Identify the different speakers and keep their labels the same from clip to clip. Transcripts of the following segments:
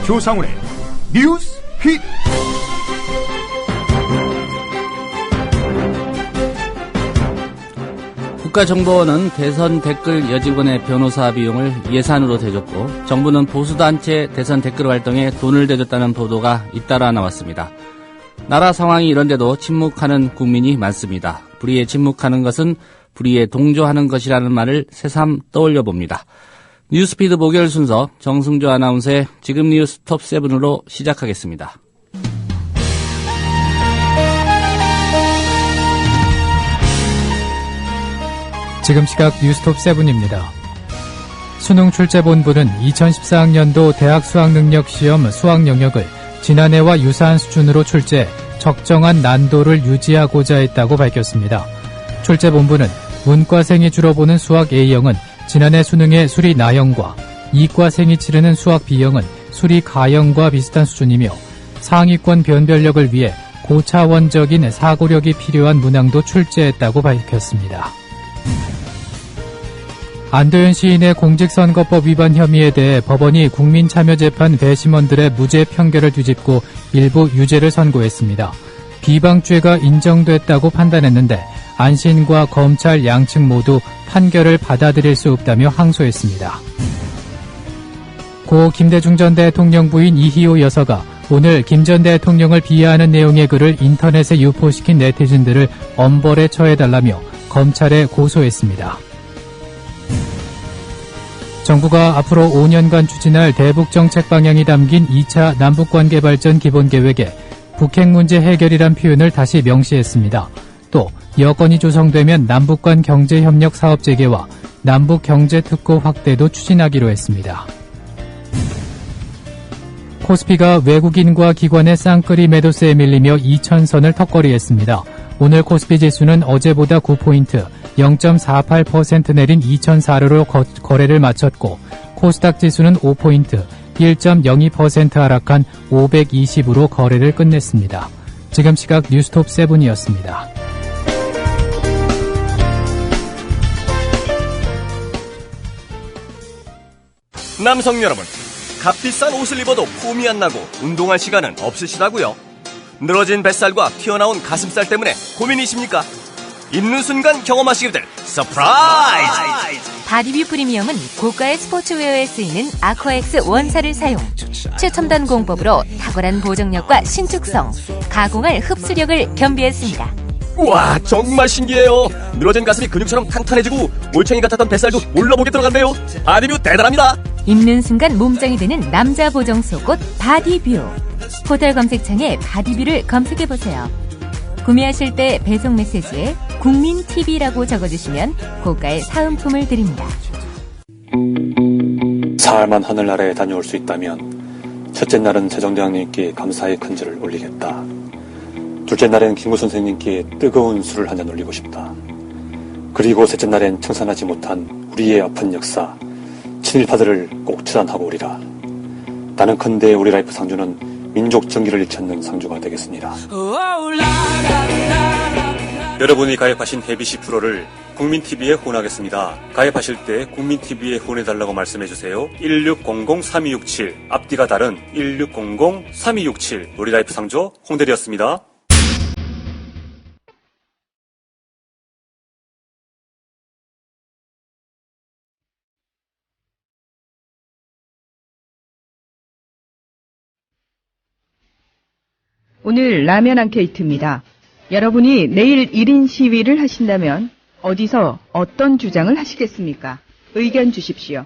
Speaker 1: 조상훈의 뉴스 픽.
Speaker 2: 국가정보원은 대선 댓글 여직원의 변호사 비용을 예산으로 대줬고 정부는 보수단체 대선 댓글 활동에 돈을 대줬다는 보도가 잇따라 나왔습니다. 나라 상황이 이런데도 침묵하는 국민이 많습니다. 불의에 침묵하는 것은 불의에 동조하는 것이라는 말을 새삼 떠올려 봅니다. 뉴스피드 목요일 순서 정승조 아나운서의 지금 뉴스 톱7으로 시작하겠습니다.
Speaker 3: 지금 시각 뉴스톱 7입니다. 수능출제본부는 2014학년도 대학 수학능력시험 수학 영역을 지난해와 유사한 수준으로 출제, 적정한 난도를 유지하고자 했다고 밝혔습니다. 출제본부는 문과생이 주로 보는 수학 A형은 지난해 수능의 수리 나형과 이과생이 치르는 수학 B형은 수리 가형과 비슷한 수준이며 상위권 변별력을 위해 고차원적인 사고력이 필요한 문항도 출제했다고 밝혔습니다. 안도현 시인의 공직선거법 위반 혐의에 대해 법원이 국민참여재판 배심원들의 무죄 판결을 뒤집고 일부 유죄를 선고했습니다. 비방죄가 인정됐다고 판단했는데 안 시인과 검찰 양측 모두 판결을 받아들일 수 없다며 항소했습니다. 고 김대중 전 대통령 부인 이희호 여사가 오늘 김 전 대통령을 비하하는 내용의 글을 인터넷에 유포시킨 네티즌들을 엄벌에 처해달라며 검찰에 고소했습니다. 정부가 앞으로 5년간 추진할 대북정책 방향이 담긴 2차 남북관계 발전 기본계획에 북핵 문제 해결이란 표현을 다시 명시했습니다. 또 여건이 조성되면 남북 간 경제협력 사업 재개와 남북 경제특구 확대도 추진하기로 했습니다. 코스피가 외국인과 기관의 쌍끌이 매도세에 밀리며 2,000선을 턱걸이했습니다. 오늘 코스피 지수는 어제보다 9포인트, 0.48% 내린 2,004로로 거래를 마쳤고 코스닥 지수는 5포인트, 1.02% 하락한 520으로 거래를 끝냈습니다. 지금 시각 뉴스톱 7이었습니다.
Speaker 4: 남성 여러분, 값비싼 옷을 입어도 폼이 안 나고 운동할 시간은 없으시다고요? 늘어진 뱃살과 튀어나온 가슴살 때문에 고민이십니까? 입는 순간 경험하시게 될 서프라이즈!
Speaker 5: 바디뷰 프리미엄은 고가의 스포츠웨어에 쓰이는 아쿠아엑스 원사를 사용, 최첨단 공법으로 탁월한 보정력과 신축성, 가공할 흡수력을 겸비했습니다.
Speaker 4: 우와, 정말 신기해요. 늘어진 가슴이 근육처럼 탄탄해지고 올챙이 같았던 뱃살도 올라보게 들어간대요. 바디뷰 대단합니다.
Speaker 5: 입는 순간 몸짱이 되는 남자 보정 속옷 바디뷰. 포털 검색창에 바디뷰를 검색해보세요. 구매하실 때 배송 메시지에 국민TV라고 적어주시면 고가의 사은품을 드립니다.
Speaker 6: 사흘만 하늘나라에 다녀올 수 있다면 첫째 날은 세종대왕님께 감사의 큰절을 올리겠다. 둘째 날엔 김구 선생님께 뜨거운 술을 한잔 올리고 싶다. 그리고 셋째 날엔 청산하지 못한 우리의 아픈 역사, 친일파들을 꼭 처단하고 오리라. 나는컨대 우리 라이프 상주는 민족 정기를 일컫는 상주가 되겠습니다. 여러분이 가입하신 해비시 프로를 국민TV에 후원하겠습니다. 가입하실 때 국민TV에 후원해달라고 말씀해주세요. 1600-3267 앞뒤가 다른 1600-3267 우리 라이프 상조 홍대리였습니다.
Speaker 7: 오늘 라면 앙케이트입니다. 여러분이 내일 1인 시위를 하신다면 어디서 어떤 주장을 하시겠습니까? 의견 주십시오.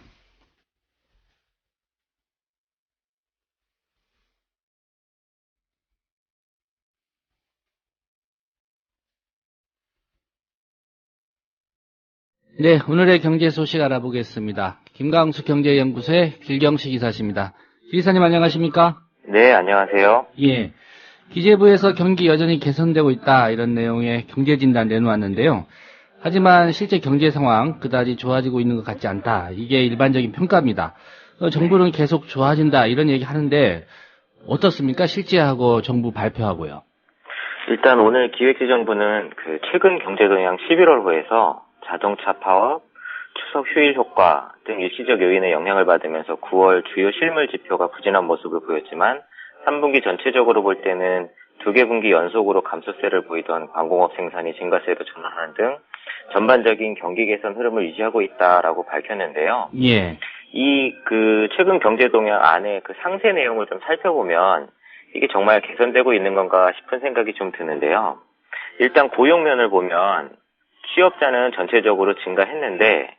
Speaker 2: 네, 오늘의 경제 소식 알아보겠습니다. 김강수 경제연구소의 길경식 이사십니다. 이사님 안녕하십니까?
Speaker 8: 네, 안녕하세요.
Speaker 2: 예. 기재부에서 경기 여전히 개선되고 있다 이런 내용의 경제진단 내놓았는데요. 하지만 실제 경제 상황 그다지 좋아지고 있는 것 같지 않다. 이게 일반적인 평가입니다. 정부는 계속 좋아진다 이런 얘기 하는데 어떻습니까? 실제하고 정부 발표하고요.
Speaker 8: 일단 오늘 기획재정부는 최근 경제동향 11월호에서 자동차 파업, 추석 휴일 효과, 등 일시적 요인의 영향을 받으면서 9월 주요 실물 지표가 부진한 모습을 보였지만 3분기 전체적으로 볼 때는 2개 분기 연속으로 감소세를 보이던 광공업 생산이 증가세로 전환하는 등 전반적인 경기 개선 흐름을 유지하고 있다라고 밝혔는데요.
Speaker 2: 예.
Speaker 8: 최근 경제 동향 안에 그 상세 내용을 좀 살펴보면 이게 정말 개선되고 있는 건가 싶은 생각이 좀 드는데요. 일단 고용면을 보면 취업자는 전체적으로 증가했는데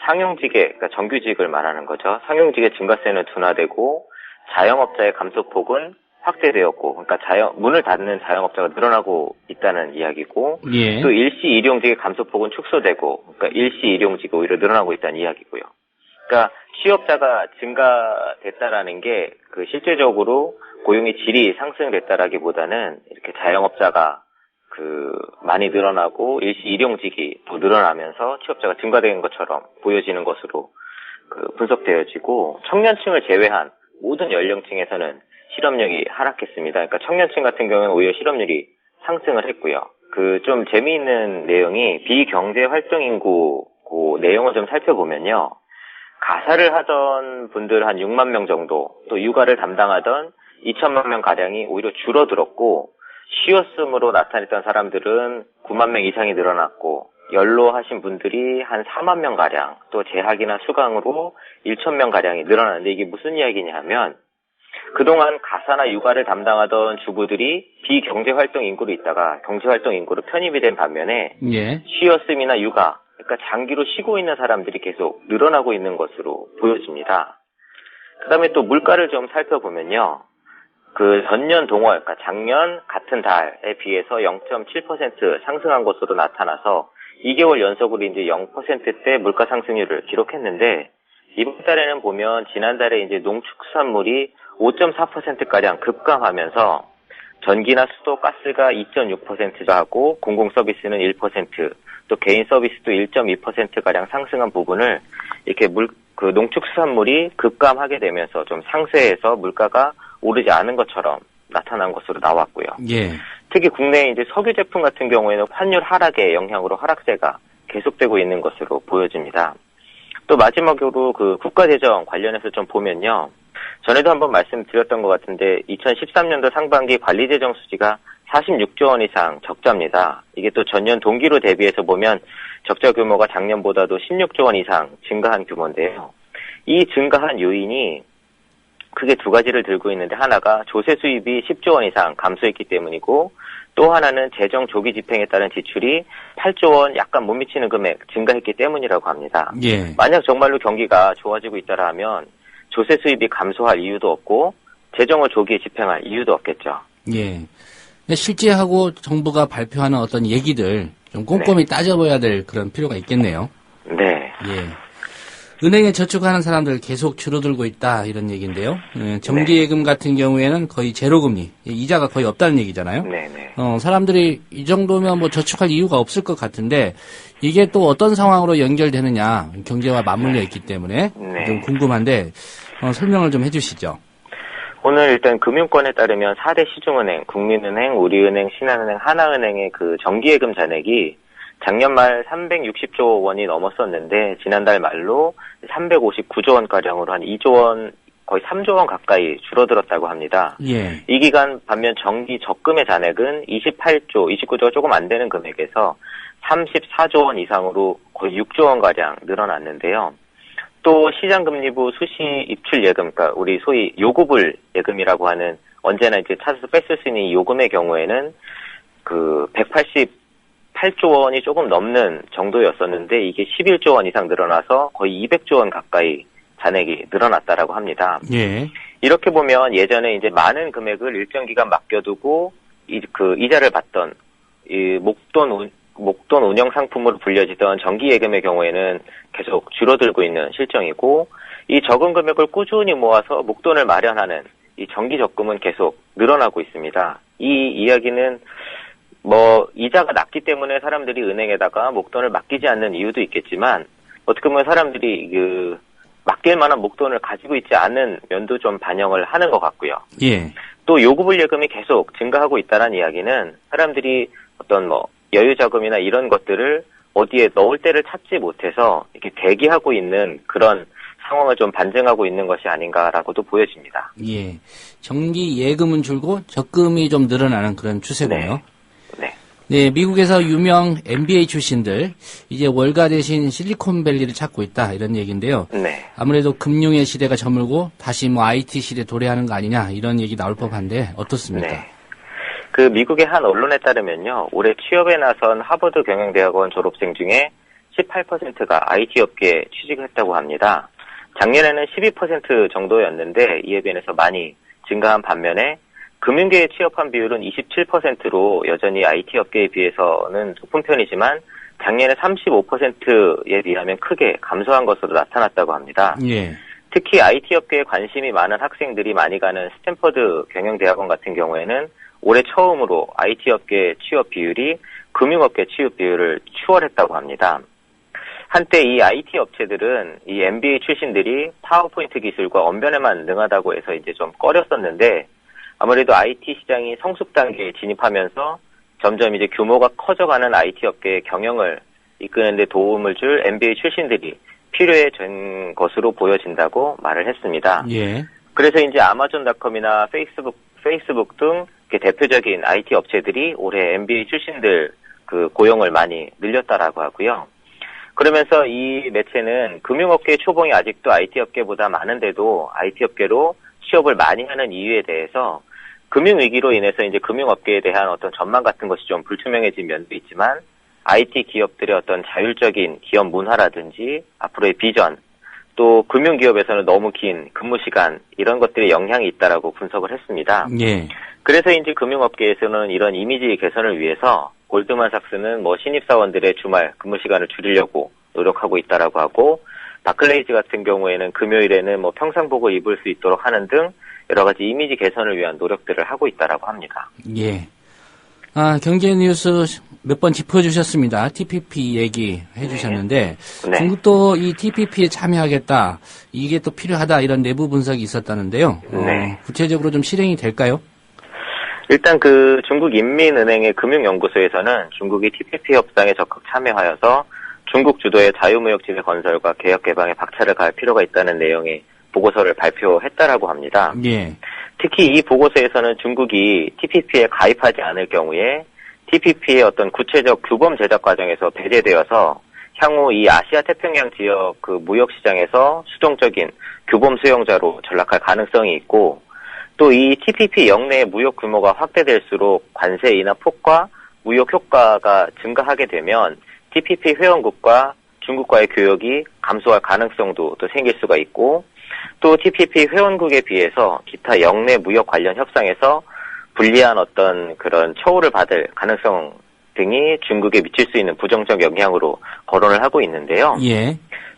Speaker 8: 상용직의, 그러니까 정규직을 말하는 거죠. 상용직의 증가세는 둔화되고 자영업자의 감소폭은 확대되었고, 그러니까 문을 닫는 자영업자가 늘어나고 있다는 이야기고,
Speaker 2: 예.
Speaker 8: 또 일시 일용직의 감소폭은 축소되고, 그러니까 일시 일용직이 오히려 늘어나고 있다는 이야기고요. 그러니까 취업자가 증가됐다라는 게 그 실제적으로 고용의 질이 상승됐다라기보다는 이렇게 자영업자가 많이 늘어나고 일시 일용직이 또 늘어나면서 취업자가 증가된 것처럼 보여지는 것으로 분석되어지고, 청년층을 제외한 모든 연령층에서는 실업률이 하락했습니다. 그러니까 청년층 같은 경우는 오히려 실업률이 상승을 했고요. 좀 재미있는 내용이 비경제 활동 인구 그 내용을 좀 살펴보면요. 가사를 하던 분들 한 6만 명 정도, 또 육아를 담당하던 2천만 명 가량이 오히려 줄어들었고, 쉬었음으로 나타냈던 사람들은 9만 명 이상이 늘어났고, 연로하신 분들이 한 4만 명 가량, 또 재학이나 수강으로 1천 명 가량이 늘어났는데, 이게 무슨 이야기냐 하면 그동안 가사나 육아를 담당하던 주부들이 비경제활동 인구로 있다가 경제활동 인구로 편입이 된 반면에
Speaker 2: 예.
Speaker 8: 쉬었음이나 육아, 그러니까 장기로 쉬고 있는 사람들이 계속 늘어나고 있는 것으로 보여집니다. 그 다음에 또 물가를 좀 살펴보면요. 전년 동월, 그러니까 작년 같은 달에 비해서 0.7% 상승한 것으로 나타나서 2개월 연속으로 이제 0%대 물가 상승률을 기록했는데, 이번 달에는 보면 지난달에 이제 농축수산물이 5.4%가량 급감하면서 전기나 수도, 가스가 2.6%가 하고 공공 서비스는 1%, 또 개인 서비스도 1.2%가량 상승한 부분을 이렇게 농축수산물이 급감하게 되면서 좀 상쇄해서 물가가 오르지 않은 것처럼 나타난 것으로 나왔고요.
Speaker 2: 예.
Speaker 8: 특히 국내 이제 석유 제품 같은 경우에는 환율 하락의 영향으로 하락세가 계속되고 있는 것으로 보여집니다. 또 마지막으로 국가재정 관련해서 좀 보면요. 전에도 한번 말씀드렸던 것 같은데 2013년도 상반기 관리재정 수지가 46조 원 이상 적자입니다. 이게 또 전년 동기로 대비해서 보면 적자 규모가 작년보다도 16조 원 이상 증가한 규모인데요. 이 증가한 요인이 크게 두 가지를 들고 있는데, 하나가 조세 수입이 10조 원 이상 감소했기 때문이고, 또 하나는 재정 조기 집행에 따른 지출이 8조 원 약간 못 미치는 금액 증가했기 때문이라고 합니다.
Speaker 2: 예.
Speaker 8: 만약 정말로 경기가 좋아지고 있다라 하면 조세 수입이 감소할 이유도 없고 재정을 조기에 집행할 이유도 없겠죠.
Speaker 2: 예. 근데 실제하고 정부가 발표하는 어떤 얘기들 좀 꼼꼼히 따져봐야 될 그런 필요가 있겠네요.
Speaker 8: 네.
Speaker 2: 예. 은행에 저축하는 사람들 계속 줄어들고 있다 이런 얘기인데요. 정기예금 같은 경우에는 거의 제로금리, 이자가 거의 없다는 얘기잖아요.
Speaker 8: 네네.
Speaker 2: 사람들이 이 정도면 뭐 저축할 이유가 없을 것 같은데 이게 또 어떤 상황으로 연결되느냐, 경제와 맞물려 있기 때문에 좀 궁금한데 설명을 좀 해주시죠.
Speaker 8: 오늘 일단 금융권에 따르면 4대 시중은행, 국민은행, 우리은행, 신한은행, 하나은행의 정기예금 잔액이 작년 말 360조 원이 넘었었는데 지난달 말로 359조 원가량으로 한 2조 원, 거의 3조 원 가까이 줄어들었다고 합니다.
Speaker 2: 예.
Speaker 8: 이 기간 반면 정기 적금의 잔액은 29조가 조금 안 되는 금액에서 34조 원 이상으로 거의 6조 원가량 늘어났는데요. 또 시장금리부 수시 입출 예금, 그러니까 우리 소위 요구불 예금이라고 하는 언제나 이제 찾아서 뺐을 수 있는 이 요금의 경우에는 188조 원이 조금 넘는 정도였었는데 이게 11조 원 이상 늘어나서 거의 200조 원 가까이 잔액이 늘어났다라고 합니다.
Speaker 2: 예.
Speaker 8: 이렇게 보면 예전에 이제 많은 금액을 일정 기간 맡겨두고 이자를 받던 이 목돈 운영 상품으로 불려지던 정기예금의 경우에는 계속 줄어들고 있는 실정이고, 이 적은 금액을 꾸준히 모아서 목돈을 마련하는 이 정기 적금은 계속 늘어나고 있습니다. 이 이야기는 이자가 낮기 때문에 사람들이 은행에다가 목돈을 맡기지 않는 이유도 있겠지만, 어떻게 보면 사람들이 맡길 만한 목돈을 가지고 있지 않은 면도 좀 반영을 하는 것 같고요.
Speaker 2: 예.
Speaker 8: 또 요구불 예금이 계속 증가하고 있다는 이야기는 사람들이 어떤 여유자금이나 이런 것들을 어디에 넣을 데를 찾지 못해서 이렇게 대기하고 있는 그런 상황을 좀 반증하고 있는 것이 아닌가라고도 보여집니다.
Speaker 2: 예. 정기 예금은 줄고 적금이 좀 늘어나는 그런 추세군요.
Speaker 8: 네.
Speaker 2: 네, 미국에서 유명 MBA 출신들 이제 월가 대신 실리콘밸리를 찾고 있다 이런 얘기인데요.
Speaker 8: 네.
Speaker 2: 아무래도 금융의 시대가 저물고 다시 뭐 IT 시대 도래하는 거 아니냐 이런 얘기 나올 법한데 어떻습니까?
Speaker 8: 네. 그 미국의 한 언론에 따르면요, 올해 취업에 나선 하버드 경영대학원 졸업생 중에 18%가 IT 업계에 취직했다고 합니다. 작년에는 12% 정도였는데 이에 비해서 많이 증가한 반면에 금융계에 취업한 비율은 27%로 여전히 IT 업계에 비해서는 높은 편이지만 작년에 35%에 비하면 크게 감소한 것으로 나타났다고 합니다.
Speaker 2: 예.
Speaker 8: 특히 IT 업계에 관심이 많은 학생들이 많이 가는 스탠퍼드 경영대학원 같은 경우에는 올해 처음으로 IT 업계 취업 비율이 금융업계 취업 비율을 추월했다고 합니다. 한때 이 IT 업체들은 이 MBA 출신들이 파워포인트 기술과 언변에만 능하다고 해서 이제 좀 꺼렸었는데 아무래도 IT 시장이 성숙 단계에 진입하면서 점점 이제 규모가 커져가는 IT 업계의 경영을 이끄는 데 도움을 줄 MBA 출신들이 필요해진 것으로 보여진다고 말을 했습니다.
Speaker 2: 예.
Speaker 8: 그래서 이제 아마존닷컴이나 페이스북 등 대표적인 IT 업체들이 올해 MBA 출신들 그 고용을 많이 늘렸다라고 하고요. 그러면서 이 매체는 금융업계의 초봉이 아직도 IT 업계보다 많은데도 IT 업계로 취업을 많이 하는 이유에 대해서 금융위기로 인해서 이제 금융업계에 대한 어떤 전망 같은 것이 좀 불투명해진 면도 있지만 IT 기업들의 어떤 자율적인 기업 문화라든지 앞으로의 비전 또 금융기업에서는 너무 긴 근무시간 이런 것들의 영향이 있다라고 분석을 했습니다.
Speaker 2: 예.
Speaker 8: 그래서 이제 금융업계에서는 이런 이미지 개선을 위해서 골드만삭스는 뭐 신입사원들의 주말 근무시간을 줄이려고 노력하고 있다라고 하고 바클레이즈 같은 경우에는 금요일에는 뭐 평상복을 입을 수 있도록 하는 등 여러 가지 이미지 개선을 위한 노력들을 하고 있다라고 합니다.
Speaker 2: 예. 경제 뉴스 몇 번 짚어주셨습니다. TPP 얘기해 주셨는데
Speaker 8: 네.
Speaker 2: 중국도 이 TPP에 참여하겠다. 이게 또 필요하다 이런 내부 분석이 있었다는데요.
Speaker 8: 네.
Speaker 2: 구체적으로 좀 실행이 될까요?
Speaker 8: 일단 그 중국인민은행의 금융연구소에서는 중국이 TPP 협상에 적극 참여하여서 중국 주도의 자유무역지대 건설과 개혁 개방에 박차를 가할 필요가 있다는 내용의 보고서를 발표했다라고 합니다.
Speaker 2: 예.
Speaker 8: 특히 이 보고서에서는 중국이 TPP에 가입하지 않을 경우에 TPP의 어떤 구체적 규범 제작 과정에서 배제되어서 향후 이 아시아 태평양 지역 그 무역 시장에서 수동적인 규범 수용자로 전락할 가능성이 있고 또 이 TPP 역내의 무역 규모가 확대될수록 관세 인하 폭과 무역 효과가 증가하게 되면 TPP 회원국과 중국과의 교역이 감소할 가능성도 또 생길 수가 있고 또 TPP 회원국에 비해서 기타 역내 무역 관련 협상에서 불리한 어떤 그런 처우를 받을 가능성 등이 중국에 미칠 수 있는 부정적 영향으로 거론을 하고 있는데요.
Speaker 2: 예.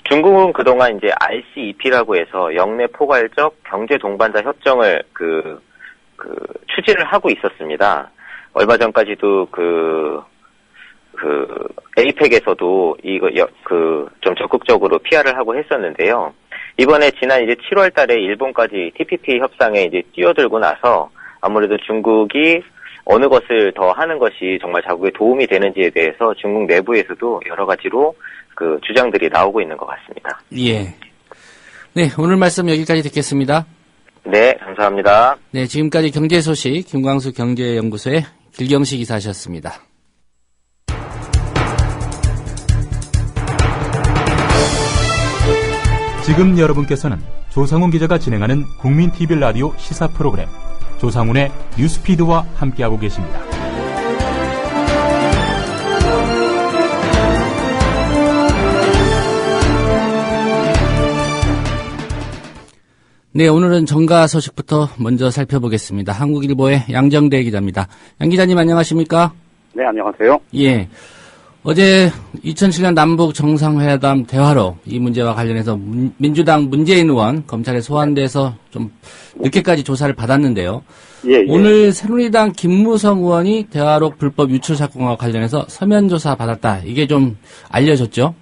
Speaker 8: 중국은 그동안 이제 RCEP라고 해서 역내 포괄적 경제 동반자 협정을 추진을 하고 있었습니다. 얼마 전까지도 에이펙에서도 좀 적극적으로 PR을 하고 했었는데요. 이번에 지난 이제 7월 달에 일본까지 TPP 협상에 이제 뛰어들고 나서 아무래도 중국이 어느 것을 더 하는 것이 정말 자국에 도움이 되는지에 대해서 중국 내부에서도 여러 가지로 그 주장들이 나오고 있는 것 같습니다.
Speaker 2: 예. 네, 오늘 말씀 여기까지 듣겠습니다.
Speaker 8: 네, 감사합니다.
Speaker 2: 네, 지금까지 경제 소식 김광수 경제연구소의 길경식 이사셨습니다.
Speaker 1: 지금 여러분께서는 조상훈 기자가 진행하는 국민 TV 라디오 시사 프로그램 조상훈의 뉴스피드와 함께하고 계십니다.
Speaker 2: 네, 오늘은 정가 소식부터 먼저 살펴보겠습니다. 한국일보의 양정대 기자입니다. 양 기자님 안녕하십니까?
Speaker 9: 네, 안녕하세요.
Speaker 2: 예. 어제 2007년 남북 정상회담 대화로 이 문제와 관련해서 민주당 문재인 의원 검찰에 소환돼서 좀 늦게까지 조사를 받았는데요.
Speaker 9: 예.
Speaker 2: 오늘 새누리당 김무성 의원이 대화록 불법 유출 사건과 관련해서 서면 조사 받았다. 이게 좀 알려졌죠?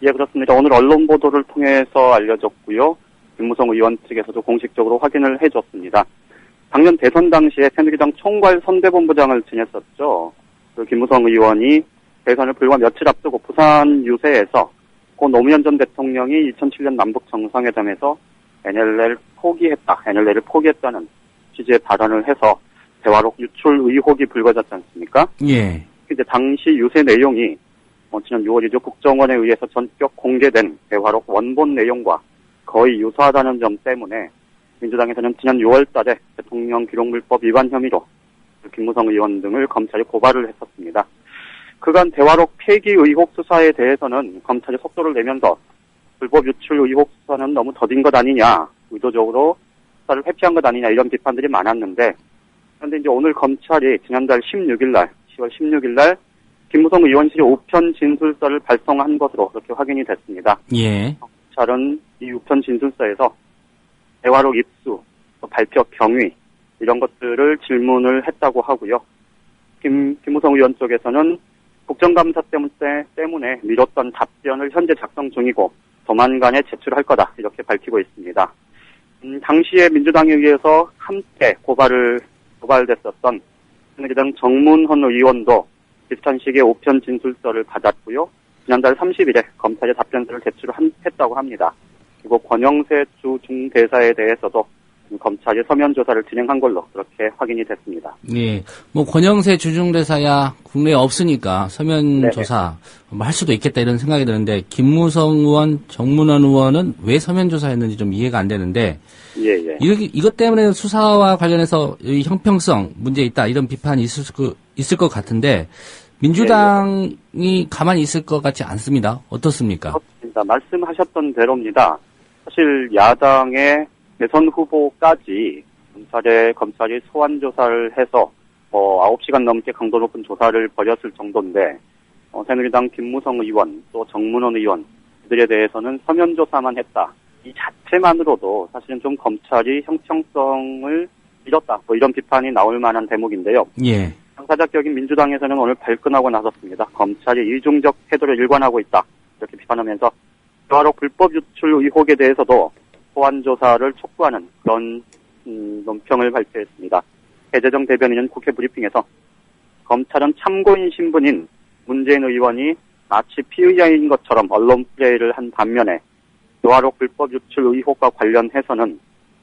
Speaker 9: 예, 그렇습니다. 오늘 언론 보도를 통해서 알려졌고요. 김무성 의원 측에서도 공식적으로 확인을 해줬습니다. 작년 대선 당시에 새누리당 총괄 선대본부장을 지냈었죠. 그 김무성 의원이 대선을 불과 며칠 앞두고 부산 유세에서 고 노무현 전 대통령이 2007년 남북 정상회담에서 NLL을 포기했다는 취지의 발언을 해서 대화록 유출 의혹이 불거졌지 않습니까?
Speaker 2: 예.
Speaker 9: 이제 당시 유세 내용이 지난 6월이죠. 국정원에 의해서 전격 공개된 대화록 원본 내용과 거의 유사하다는 점 때문에 민주당에서는 지난 6월 달에 대통령 기록물법 위반 혐의로 김무성 의원 등을 검찰에 고발을 했었습니다. 그간 대화록 폐기 의혹 수사에 대해서는 검찰이 속도를 내면서 불법 유출 의혹 수사는 너무 더딘 것 아니냐, 의도적으로 수사를 회피한 것 아니냐 이런 비판들이 많았는데, 그런데 이제 오늘 검찰이 지난달 10월 16일 날 김무성 의원실이 우편 진술서를 발송한 것으로 그렇게 확인이 됐습니다.
Speaker 2: 예.
Speaker 9: 검찰은 이 우편 진술서에서 대화록 입수, 발표 경위 이런 것들을 질문을 했다고 하고요. 김무성 의원 쪽에서는 국정감사 때문에 미뤘던 답변을 현재 작성 중이고 조만간에 제출할 거다 이렇게 밝히고 있습니다. 당시에 민주당에 의해서 함께 고발됐었던 새누리당 정문헌 의원도 비슷한 시기에 우편 진술서를 받았고요. 지난달 30일에 검찰에 답변서를 제출했다고 합니다. 그리고 권영세 주 중대사에 대해서도 검찰이 서면 조사를 진행한 걸로 그렇게 확인이 됐습니다.
Speaker 2: 예. 권영세 주중대사야 국내에 없으니까 서면
Speaker 9: 네네.
Speaker 2: 조사 할 수도 있겠다 이런 생각이 드는데, 김무성 의원, 정문원 의원은 왜 서면 조사했는지 좀 이해가 안 되는데,
Speaker 9: 예.
Speaker 2: 이것 때문에 수사와 관련해서 이 형평성 문제 있다 이런 비판이 있을 것 같은데, 민주당이 가만히 있을 것 같지 않습니다. 어떻습니까?
Speaker 9: 그렇습니다. 말씀하셨던 대로입니다. 사실 야당의 대선 후보까지 검찰이 소환 조사를 해서 9시간 넘게 강도 높은 조사를 벌였을 정도인데, 새누리당 김무성 의원 또 정문원 의원 들에 대해서는 서면 조사만 했다. 이 자체만으로도 사실은 좀 검찰이 형평성을 잃었다. 이런 비판이 나올 만한 대목인데요.
Speaker 2: 예.
Speaker 9: 당사자격인 민주당에서는 오늘 발끈하고 나섰습니다. 검찰이 이중적 태도를 일관하고 있다. 이렇게 비판하면서 대화록 불법 유출 의혹에 대해서도 소환 조사를 촉구하는 그런 논평을 발표했습니다. 배재정 대변인은 국회 브리핑에서 검찰은 참고인 신분인 문재인 의원이 마치 피의자인 것처럼 언론 플레이를 한 반면에 대화록 불법 유출 의혹과 관련해서는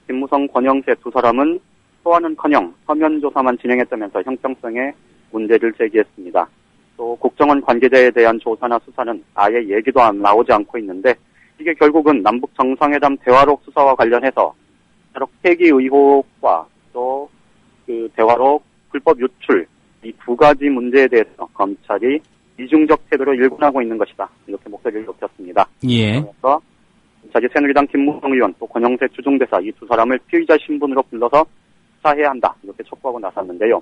Speaker 9: 김무성, 권영세 두 사람은 소환은커녕 서면 조사만 진행했다면서 형평성에 문제를 제기했습니다. 또 국정원 관계자에 대한 조사나 수사는 아예 얘기도 나오지 않고 있는데, 이게 결국은 남북 정상회담 대화록 수사와 관련해서 대화록 폐기 의혹과 또 그 대화록 불법 유출 이 두 가지 문제에 대해서 검찰이 이중적 태도로 일관하고 있는 것이다. 이렇게 목소리를 높였습니다.
Speaker 2: 예.
Speaker 9: 그래서 검찰이 새누리당 김무성 의원 또 권영세 주중대사 이 두 사람을 피의자 신분으로 불러서 수사해야 한다. 이렇게 촉구하고 나섰는데요.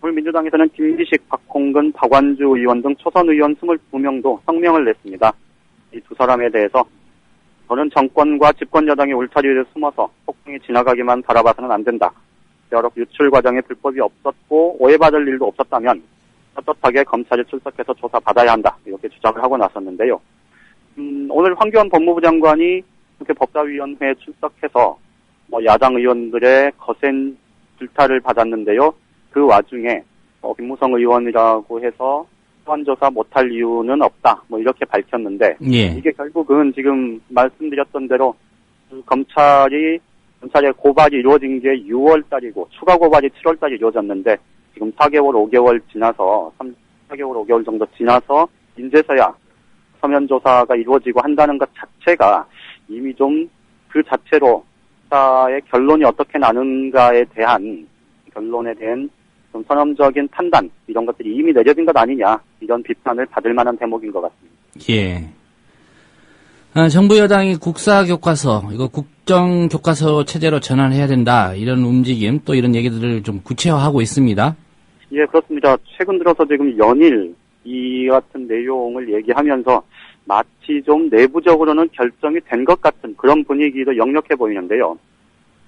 Speaker 9: 오늘 민주당에서는 김기식, 박홍근, 박완주 의원 등 초선 의원 22명도 성명을 냈습니다. 이 두 사람에 대해서 저는 정권과 집권 여당의 울타리를 숨어서 폭풍이 지나가기만 바라봐서는 안 된다. 대화록 유출 과정에 불법이 없었고 오해받을 일도 없었다면 떳떳하게 검찰에 출석해서 조사받아야 한다. 이렇게 주장을 하고 나섰는데요. 오늘 황교안 법무부 장관이 이렇게 법사위원회에 출석해서 야당 의원들의 거센 질타를 받았는데요. 그 와중에 김무성 의원이라고 해서 소환조사 못할 이유는 없다. 이렇게 밝혔는데,
Speaker 2: 예.
Speaker 9: 이게 결국은 지금 말씀드렸던 대로 검찰의 고발이 이루어진 게 6월 달이고 추가 고발이 7월 달에 이루어졌는데, 지금 4개월, 5개월 지나서 4개월, 5개월 정도 지나서 인제서야 서면 조사가 이루어지고 한다는 것 자체가 이미 좀 그 자체로 수사의 결론이 어떻게 나는가에 대한 결론에 대한 좀 선언적인 판단 이런 것들이 이미 내려진 것 아니냐 이런 비판을 받을 만한 대목인 것 같습니다.
Speaker 2: 예. 정부 여당이 국사교과서 이거 국정교과서 체제로 전환해야 된다 이런 움직임 또 이런 얘기들을 좀 구체화하고 있습니다.
Speaker 9: 예, 그렇습니다. 최근 들어서 지금 연일 이 같은 내용을 얘기하면서 마치 좀 내부적으로는 결정이 된 것 같은 그런 분위기도 역력해 보이는데요.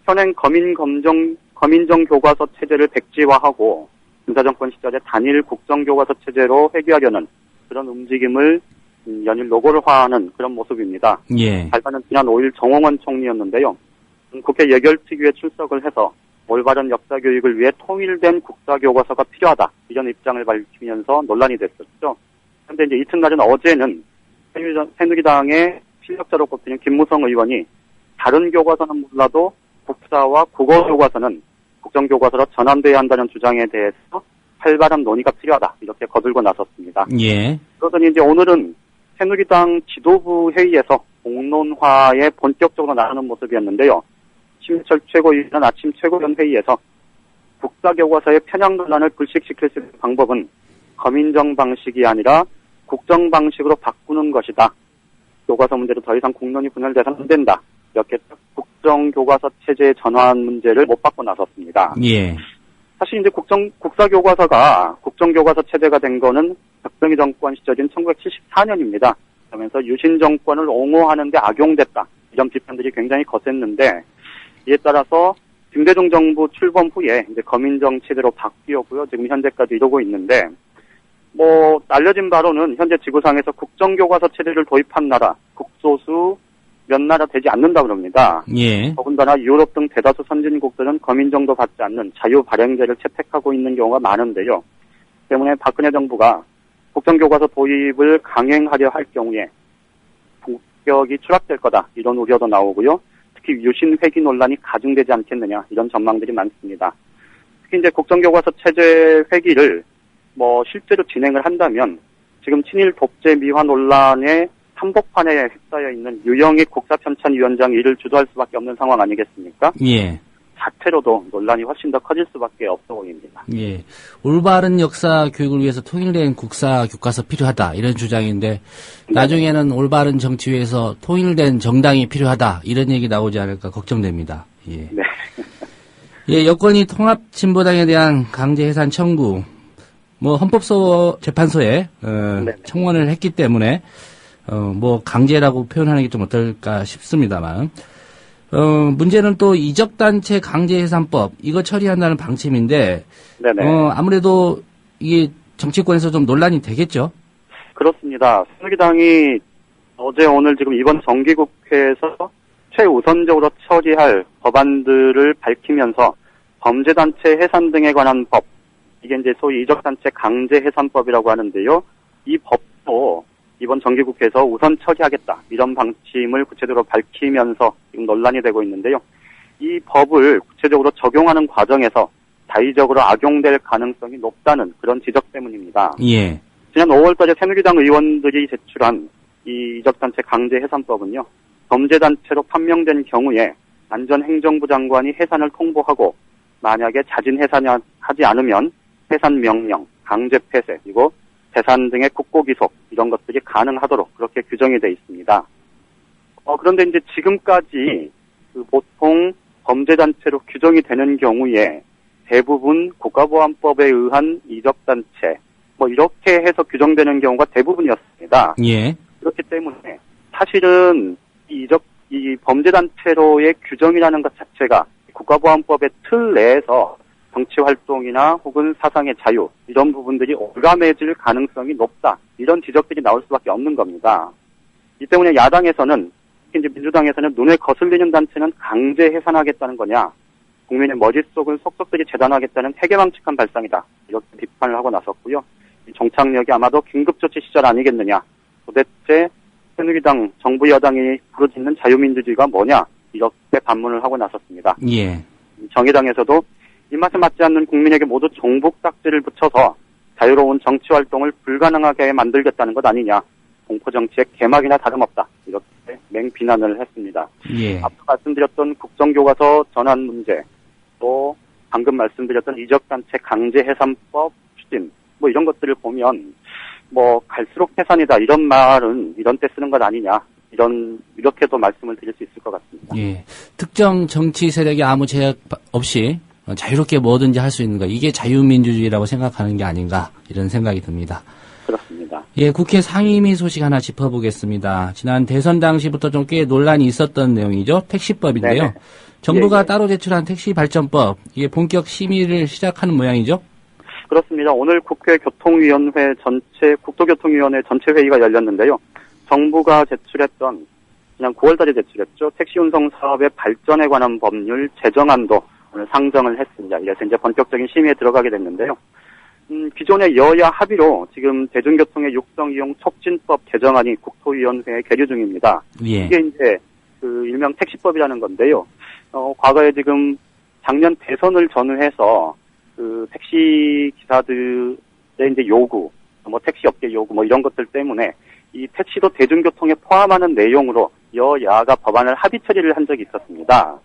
Speaker 9: 현행 거민정 교과서 체제를 백지화하고 군사정권 시절에 단일 국정교과서 체제로 회귀하려는 그런 움직임을 연일 노골화하는 그런 모습입니다.
Speaker 2: 예.
Speaker 9: 발표는 지난 5일 정홍원 총리였는데요. 국회 예결특위에 출석을 해서 올바른 역사교육을 위해 통일된 국사교과서가 필요하다. 이런 입장을 밝히면서 논란이 됐었죠. 그런데 이제 이튿날은 어제는 새누리당의 실력자로 꼽히는 김무성 의원이 다른 교과서는 몰라도 국사와 국어 교과서는 국정교과서로 전환돼야 한다는 주장에 대해서 활발한 논의가 필요하다. 이렇게 거들고 나섰습니다.
Speaker 2: 예.
Speaker 9: 그러더니 이제 오늘은 새누리당 지도부 회의에서 공론화에 본격적으로 나가는 모습이었는데요. 심철 최고위원은 아침 최고위원 회의에서 국사교과서의 편향 논란을 불식시킬 수 있는 방법은 검인정 방식이 아니라 국정 방식으로 바꾸는 것이다. 교과서 문제로 더 이상 공론이 분열돼서는 안 된다. 이렇게 국정교과서 체제의 전환 문제를 못 받고 나섰습니다.
Speaker 2: 예.
Speaker 9: 사실 이제 국사교과서가 국정교과서 체제가 된 거는 박정희 정권 시절인 1974년입니다. 그러면서 유신 정권을 옹호하는 데 악용됐다. 이런 비판들이 굉장히 거셌는데 이에 따라서 김대중 정부 출범 후에 이제 검인정 체제로 바뀌었고요. 지금 현재까지 이러고 있는데 알려진 바로는 현재 지구상에서 국정교과서 체제를 도입한 나라 국소수 몇 나라 되지 않는다 그럽니다.
Speaker 2: 예.
Speaker 9: 더군다나 유럽 등 대다수 선진국들은 검인정도 받지 않는 자유 발행제를 채택하고 있는 경우가 많은데요. 때문에 박근혜 정부가 국정교과서 도입을 강행하려 할 경우에 본격이 추락될 거다. 이런 우려도 나오고요. 특히 유신 회귀 논란이 가중되지 않겠느냐. 이런 전망들이 많습니다. 특히 이제 국정교과서 체제 회귀를 실제로 진행을 한다면 지금 친일 독재 미화 논란에 한복판에 휩싸여 있는 유영익 국사편찬위원장이 이를 주도할 수밖에 없는 상황 아니겠습니까?
Speaker 2: 예.
Speaker 9: 자체로도 논란이 훨씬 더 커질 수밖에 없어 보입니다.
Speaker 2: 예. 올바른 역사 교육을 위해서 통일된 국사 교과서 필요하다. 이런 주장인데, 나중에는 올바른 정치 위해서 통일된 정당이 필요하다. 이런 얘기 나오지 않을까 걱정됩니다. 예.
Speaker 9: 네.
Speaker 2: 예, 여권이 통합진보당에 대한 강제 해산 청구, 헌법재판소에, 청원을 했기 때문에, 강제라고 표현하는 게 좀 어떨까 싶습니다만, 문제는 또 이적단체 강제해산법, 이거 처리한다는 방침인데,
Speaker 9: 네네.
Speaker 2: 아무래도 이게 정치권에서 좀 논란이 되겠죠?
Speaker 9: 그렇습니다. 새누리당이 어제 오늘 지금 이번 정기국회에서 최우선적으로 처리할 법안들을 밝히면서 범죄단체 해산 등에 관한 법, 이게 이제 소위 이적단체 강제해산법이라고 하는데요. 이 법도 이번 정기국회에서 우선 처리하겠다. 이런 방침을 구체적으로 밝히면서 지금 논란이 되고 있는데요. 이 법을 구체적으로 적용하는 과정에서 다의적으로 악용될 가능성이 높다는 그런 지적 때문입니다.
Speaker 2: 예.
Speaker 9: 지난 5월달에 새누리당 의원들이 제출한 이 이적단체 강제해산법은요. 범죄단체로 판명된 경우에 안전행정부 장관이 해산을 통보하고 만약에 자진 해산하지 않으면 해산 명령, 강제 폐쇄, 그리고 재산 등의 국고기속 이런 것들이 가능하도록 그렇게 규정이 돼 있습니다. 그런데 이제 지금까지 보통 범죄단체로 규정이 되는 경우에 대부분 국가보안법에 의한 이적단체 이렇게 해서 규정되는 경우가 대부분이었습니다.
Speaker 2: 예.
Speaker 9: 그렇기 때문에 사실은 이 범죄단체로의 규정이라는 것 자체가 국가보안법의 틀 내에서 정치활동이나 혹은 사상의 자유 이런 부분들이 올가매질 가능성이 높다. 이런 지적들이 나올 수밖에 없는 겁니다. 이 때문에 야당에서는 특히 이제 민주당에서는 눈에 거슬리는 단체는 강제 해산하겠다는 거냐. 국민의 머릿속을 속속들이 재단하겠다는 해괴망측한 발상이다. 이렇게 비판을 하고 나섰고요. 이 종착역이 아마도 긴급조치 시절 아니겠느냐. 도대체 새누리당 정부 여당이 부르짖는 자유민주주의가 뭐냐. 이렇게 반문을 하고 나섰습니다.
Speaker 2: 예.
Speaker 9: 정의당에서도 입맛에 맞지 않는 국민에게 모두 종북딱지를 붙여서 자유로운 정치활동을 불가능하게 만들겠다는 것 아니냐. 공포정치의 개막이나 다름없다. 이렇게 맹비난을 했습니다.
Speaker 2: 예.
Speaker 9: 앞서 말씀드렸던 국정교과서 전환 문제, 또 방금 말씀드렸던 이적단체 강제해산법 추진, 이런 것들을 보면 갈수록 해산이다. 이런 말은 이런 때 쓰는 것 아니냐. 이렇게도 말씀을 드릴 수 있을 것 같습니다.
Speaker 2: 예. 특정 정치 세력이 아무 제약 없이 자유롭게 뭐든지 할 수 있는 거, 이게 자유민주주의라고 생각하는 게 아닌가, 이런 생각이 듭니다.
Speaker 9: 그렇습니다.
Speaker 2: 예, 국회 상임위 소식 하나 짚어보겠습니다. 지난 대선 당시부터 좀 꽤 논란이 있었던 내용이죠. 택시법인데요.
Speaker 9: 네네.
Speaker 2: 정부가
Speaker 9: 예.
Speaker 2: 따로 제출한 택시 발전법, 이게 본격 심의를 시작하는 모양이죠?
Speaker 9: 그렇습니다. 오늘 국회 국토교통위원회 전체 회의가 열렸는데요. 정부가 제출했던, 그냥 9월달에 제출했죠. 택시운송 사업의 발전에 관한 법률 제정안도 오늘 상정을 했습니다. 이래서 이제 본격적인 심의에 들어가게 됐는데요. 기존의 여야 합의로 지금 대중교통의 육성이용 촉진법 개정안이 국토위원회에 계류 중입니다.
Speaker 2: 예.
Speaker 9: 이게 이제 그 일명 택시법이라는 건데요. 과거에 지금 작년 대선을 전후해서 그 택시 기사들의 이제 요구, 뭐 택시 업계 요구 뭐 이런 것들 때문에 이 택시도 대중교통에 포함하는 내용으로 여야가 법안을 합의 처리를 한 적이 있었습니다.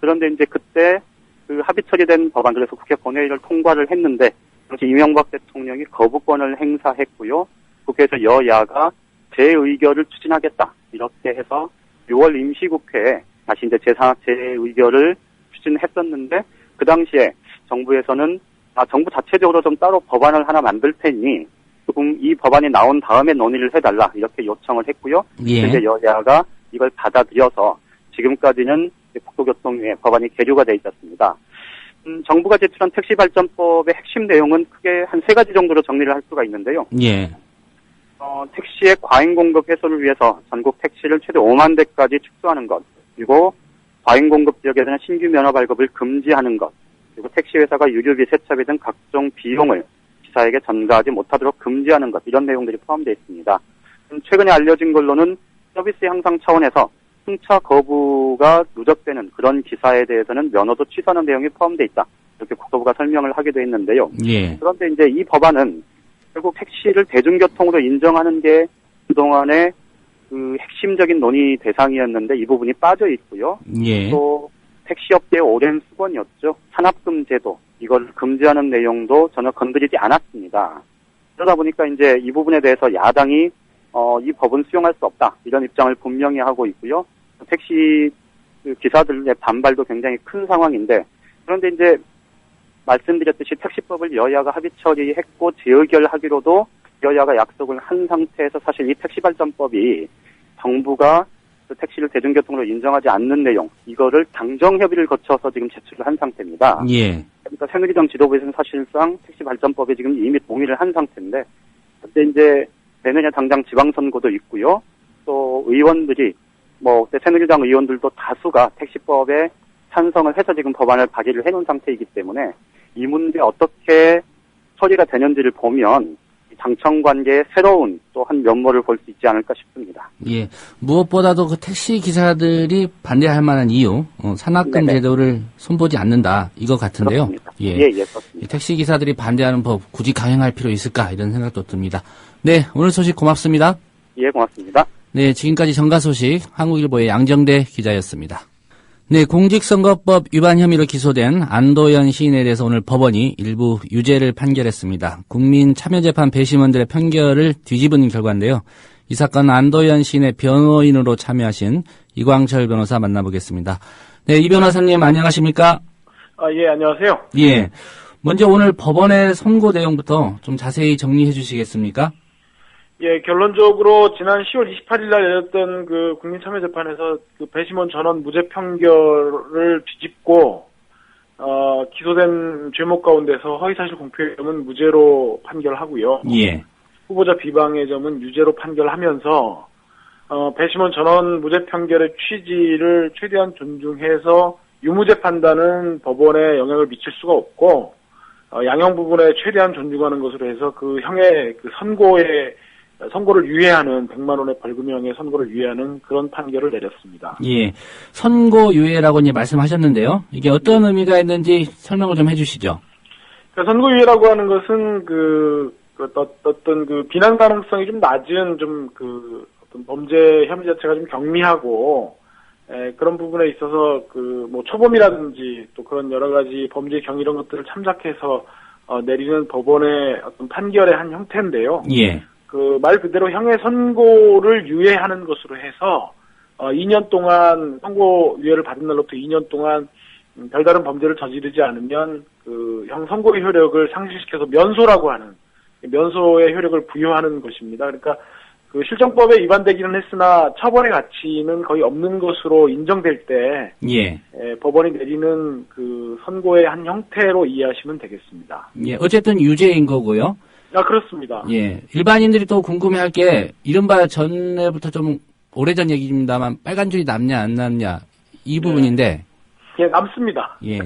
Speaker 9: 그런데 이제 그때 그 합의 처리된 법안, 그래서 국회 본회의를 통과를 했는데 당시 이명박 대통령이 거부권을 행사했고요. 국회에서 여야가 재의결을 추진하겠다 이렇게 해서 6월 임시국회에 다시 이제 재의결을 추진했었는데 그 당시에 정부에서는 정부 자체적으로 좀 따로 법안을 하나 만들 테니 조금 이 법안이 나온 다음에 논의를 해달라 이렇게 요청을 했고요.
Speaker 2: 예.
Speaker 9: 이제 여야가 이걸 받아들여서 지금까지는 국토교통위에 법안이 계류가 돼 있었습니다. 정부가 제출한 택시발전법의 핵심 내용은 크게 한 3가지 정도로 정리를 할 수가 있는데요.
Speaker 2: 예.
Speaker 9: 택시의 과잉 공급 해소를 위해서 전국 택시를 최대 5만 대까지 축소하는 것, 그리고 과잉 공급 지역에서는 신규 면허 발급을 금지하는 것, 그리고 택시 회사가 유류비, 세차비 등 각종 비용을 기사에게 전가하지 못하도록 금지하는 것, 이런 내용들이 포함되어 있습니다. 최근에 알려진 걸로는 서비스 향상 차원에서 승차 거부가 누적되는 그런 기사에 대해서는 면허도 취소하는 내용이 포함되어 있다. 이렇게 국토부가 설명을 하기도 했는데요.
Speaker 2: 예.
Speaker 9: 그런데 이제 이 법안은 결국 택시를 대중교통으로 인정하는 게 그동안의 그 핵심적인 논의 대상이었는데 이 부분이 빠져 있고요.
Speaker 2: 예.
Speaker 9: 또 택시업계의 오랜 수건이었죠. 산업금 제도, 이걸 금지하는 내용도 전혀 건드리지 않았습니다. 그러다 보니까 이제 이 부분에 대해서 야당이 이 법은 수용할 수 없다, 이런 입장을 분명히 하고 있고요. 택시 기사들의 반발도 굉장히 큰 상황인데, 그런데 이제 말씀드렸듯이 택시법을 여야가 합의 처리했고 재의결하기로도 여야가 약속을 한 상태에서 사실 이 택시발전법이 정부가 그 택시를 대중교통으로 인정하지 않는 내용, 이거를 당정협의를 거쳐서 지금 제출을 한 상태입니다.
Speaker 2: 예.
Speaker 9: 그러니까 새누리당 지도부에서는 사실상 택시발전법에 지금 이미 동의를 한 상태인데, 그때 이제 내년에 당장 지방선거도 있고요. 또 의원들이 새누리당 의원들도 다수가 택시법에 찬성을 해서 지금 법안을 발의를 해놓은 상태이기 때문에 이 문제 어떻게 처리가 되는지를 보면 당청 관계의 새로운 또 한 면모를 볼 수 있지 않을까 싶습니다.
Speaker 2: 예. 무엇보다도 그 택시 기사들이 반대할 만한 이유, 산악금
Speaker 9: 네네.
Speaker 2: 제도를 손보지 않는다, 이거 같은데요.
Speaker 9: 그렇습니다.
Speaker 2: 예.
Speaker 9: 예, 그렇습니다.
Speaker 2: 택시 기사들이 반대하는 법 굳이 강행할 필요 있을까, 이런 생각도 듭니다. 네, 오늘 소식 고맙습니다.
Speaker 9: 예, 고맙습니다.
Speaker 2: 네, 지금까지 정가 소식 한국일보의 양정대 기자였습니다. 네, 공직선거법 위반 혐의로 기소된 안도연 시인에 대해서 오늘 법원이 일부 유죄를 판결했습니다. 국민참여재판 배심원들의 판결을 뒤집은 결과인데요. 이 사건 안도연 시인의 변호인으로 참여하신 이광철 변호사 만나보겠습니다. 네, 이 변호사님 안녕하십니까?
Speaker 10: 예, 안녕하세요.
Speaker 2: 예. 먼저 오늘 법원의 선고 내용부터 좀 자세히 정리해 주시겠습니까?
Speaker 10: 예, 결론적으로 지난 10월 28일 날 열렸던 그 국민참여재판에서 그 배심원 전원 무죄 판결을 뒤집고, 기소된 죄목 가운데서 허위사실 공표의 점은 무죄로 판결하고요.
Speaker 2: 예.
Speaker 10: 후보자 비방의 점은 유죄로 판결하면서, 배심원 전원 무죄 판결의 취지를 최대한 존중해서 유무죄 판단은 법원에 영향을 미칠 수가 없고, 양형 부분에 최대한 존중하는 것으로 해서 그 형의 그 선고를 유예하는 100만 원의 벌금형의 선고를 유예하는 그런 판결을 내렸습니다.
Speaker 2: 예. 선고 유예라고 이제 말씀하셨는데요. 이게 어떤 의미가 있는지 설명을 좀 해주시죠.
Speaker 10: 그러니까 선고 유예라고 하는 것은 어떤 그 비난 가능성이 좀 낮은 어떤 범죄 혐의 자체가 좀 경미하고, 그런 부분에 있어서 초범이라든지 또 그런 여러 가지 범죄 경 이런 것들을 참작해서 내리는 법원의 어떤 판결의 한 형태인데요.
Speaker 2: 예.
Speaker 10: 말 그대로 형의 선고를 유예하는 것으로 해서 2년 동안 선고 유예를 받은 날로부터 2년 동안 별다른 범죄를 저지르지 않으면 형 선고의 효력을 상실시켜서 면소라고 하는, 면소의 효력을 부여하는 것입니다. 그러니까 실정법에 위반되기는 했으나 처벌의 가치는 거의 없는 것으로 인정될 때,
Speaker 2: 예.
Speaker 10: 법원이 내리는 선고의 한 형태로 이해하시면 되겠습니다.
Speaker 2: 예. 어쨌든 유죄인 거고요.
Speaker 10: 그렇습니다.
Speaker 2: 예. 일반인들이 또 궁금해할 게, 이른바 전에부터 좀 오래전 얘기입니다만, 빨간 줄이 남냐, 안 남냐, 이 부분인데.
Speaker 10: 예, 남습니다.
Speaker 2: 예.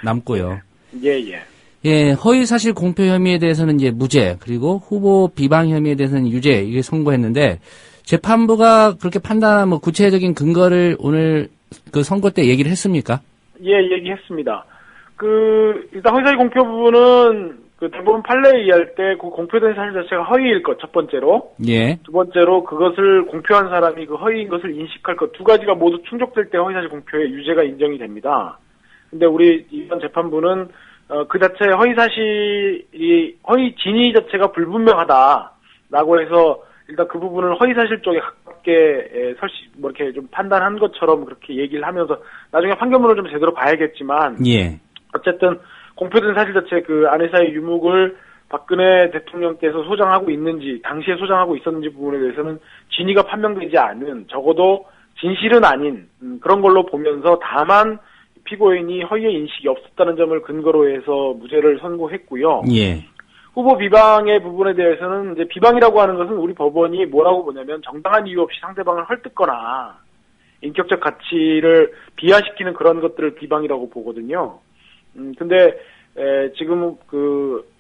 Speaker 2: 남고요.
Speaker 10: 예, 예.
Speaker 2: 예, 허위사실 공표 혐의에 대해서는 이제 무죄, 그리고 후보 비방 혐의에 대해서는 유죄, 이게 선고했는데, 재판부가 그렇게 판단한 뭐 구체적인 근거를 오늘 그 선고 때 얘기를 했습니까?
Speaker 10: 예, 얘기했습니다. 일단 허위사실 공표 부분은 대법원 판례에 의할 때 그 공표된 사실 자체가 허위일 것, 첫 번째로.
Speaker 2: 예.
Speaker 10: 두 번째로 그것을 공표한 사람이 그 허위인 것을 인식할 것, 두 가지가 모두 충족될 때 허위사실 공표의 유죄가 인정이 됩니다. 근데 우리 이번 재판부는 그 자체의 허위 진위 자체가 불분명하다라고 해서 일단 그 부분을 허위사실 쪽에 가깝게 이렇게 좀 판단한 것처럼 그렇게 얘기를 하면서 나중에 판결문을 좀 제대로 봐야겠지만.
Speaker 2: 예.
Speaker 10: 어쨌든 공표된 사실 자체 그 안회사의 유묵을 박근혜 대통령께서 소장하고 있는지, 당시에 소장하고 있었는지 부분에 대해서는 진위가 판명되지 않은, 적어도 진실은 아닌 그런 걸로 보면서 다만 피고인이 허위의 인식이 없었다는 점을 근거로 해서 무죄를 선고했고요.
Speaker 2: 예.
Speaker 10: 후보 비방의 부분에 대해서는 이제 비방이라고 하는 것은 우리 법원이 뭐라고 보냐면 정당한 이유 없이 상대방을 헐뜯거나 인격적 가치를 비하시키는 그런 것들을 비방이라고 보거든요. 근데 지금